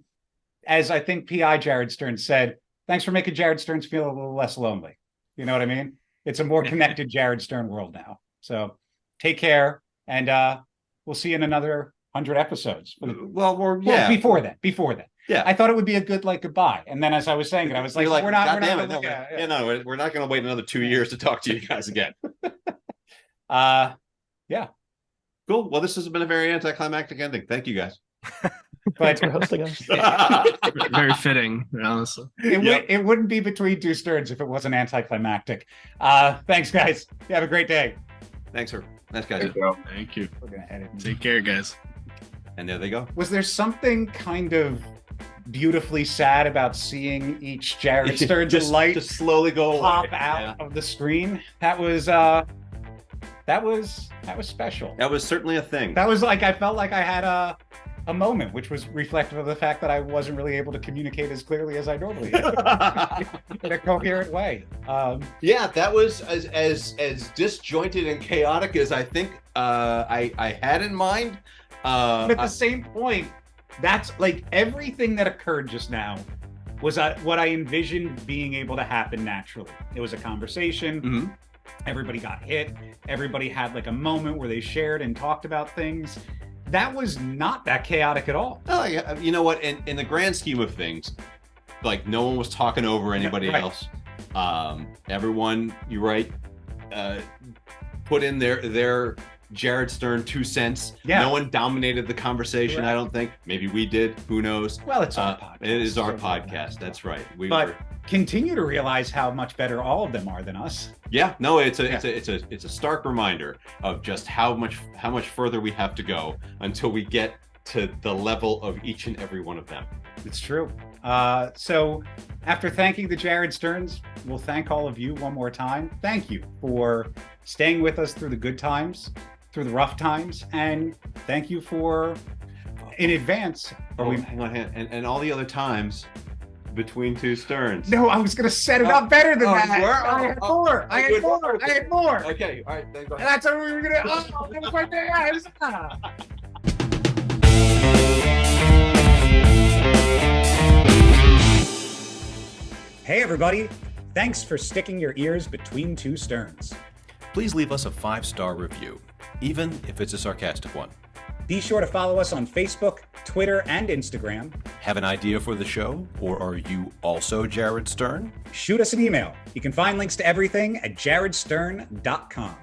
as I think PI Jared Stern said, thanks for making Jared Stearns feel a little less lonely. You know what I mean? It's a more connected Jared Stern world now. So take care, and we'll see you in another 100 episodes. Well, before then. Yeah, I thought it would be a good goodbye, and then as I was saying it, I was like, we're not going to wait another 2 years to talk to you guys again. Yeah, cool. Well, this has been a very anticlimactic ending. Thank you guys. Thanks for hosting us. Very fitting, honestly. It wouldn't be Between Two Sterns if it wasn't anticlimactic. Thanks, guys. You have a great day. Thanks, sir. Nice guys. Thank you. We're gonna edit. Take care, guys. And there they go. Was there something kind of beautifully sad about seeing each Jared Stern's light just slowly go pop out of the screen? That was special. That was certainly a thing. That was I felt like I had a moment, which was reflective of the fact that I wasn't really able to communicate as clearly as I normally do in a coherent way. Yeah, that was as disjointed and chaotic as I think I had in mind. But at the same point, that's everything that occurred just now was what I envisioned being able to happen naturally. It was a conversation. Mm-hmm. Everybody got hit. Everybody had a moment where they shared and talked about things. That was not that chaotic at all. Oh, yeah. You know what? In the grand scheme of things, no one was talking over anybody else. Everyone, you're right, put in their Jared Stern 2 cents. Yeah. No one dominated the conversation. Right. I don't think. Maybe we did. Who knows? Well, it's our podcast. It is our podcast. That's right. Continue to realize how much better all of them are than us. Yeah, no, it's a stark reminder of just how much further we have to go until we get to the level of each and every one of them. It's true. So after thanking the Jared Sterns, we'll thank all of you one more time. Thank you for staying with us through the good times, through the rough times, and thank you for in advance. Hang on, and all the other times. Between Two Sterns. No, I was going to set it up better than that. I had more. I had more. Okay, all right. Then go ahead. And that's what we were going to. Oh, it was right there. Hey, everybody. Thanks for sticking your ears between two sterns. Please leave us a 5-star review, even if it's a sarcastic one. Be sure to follow us on Facebook, Twitter, and Instagram. Have an idea for the show, or are you also Jared Stern? Shoot us an email. You can find links to everything at jaredstern.com.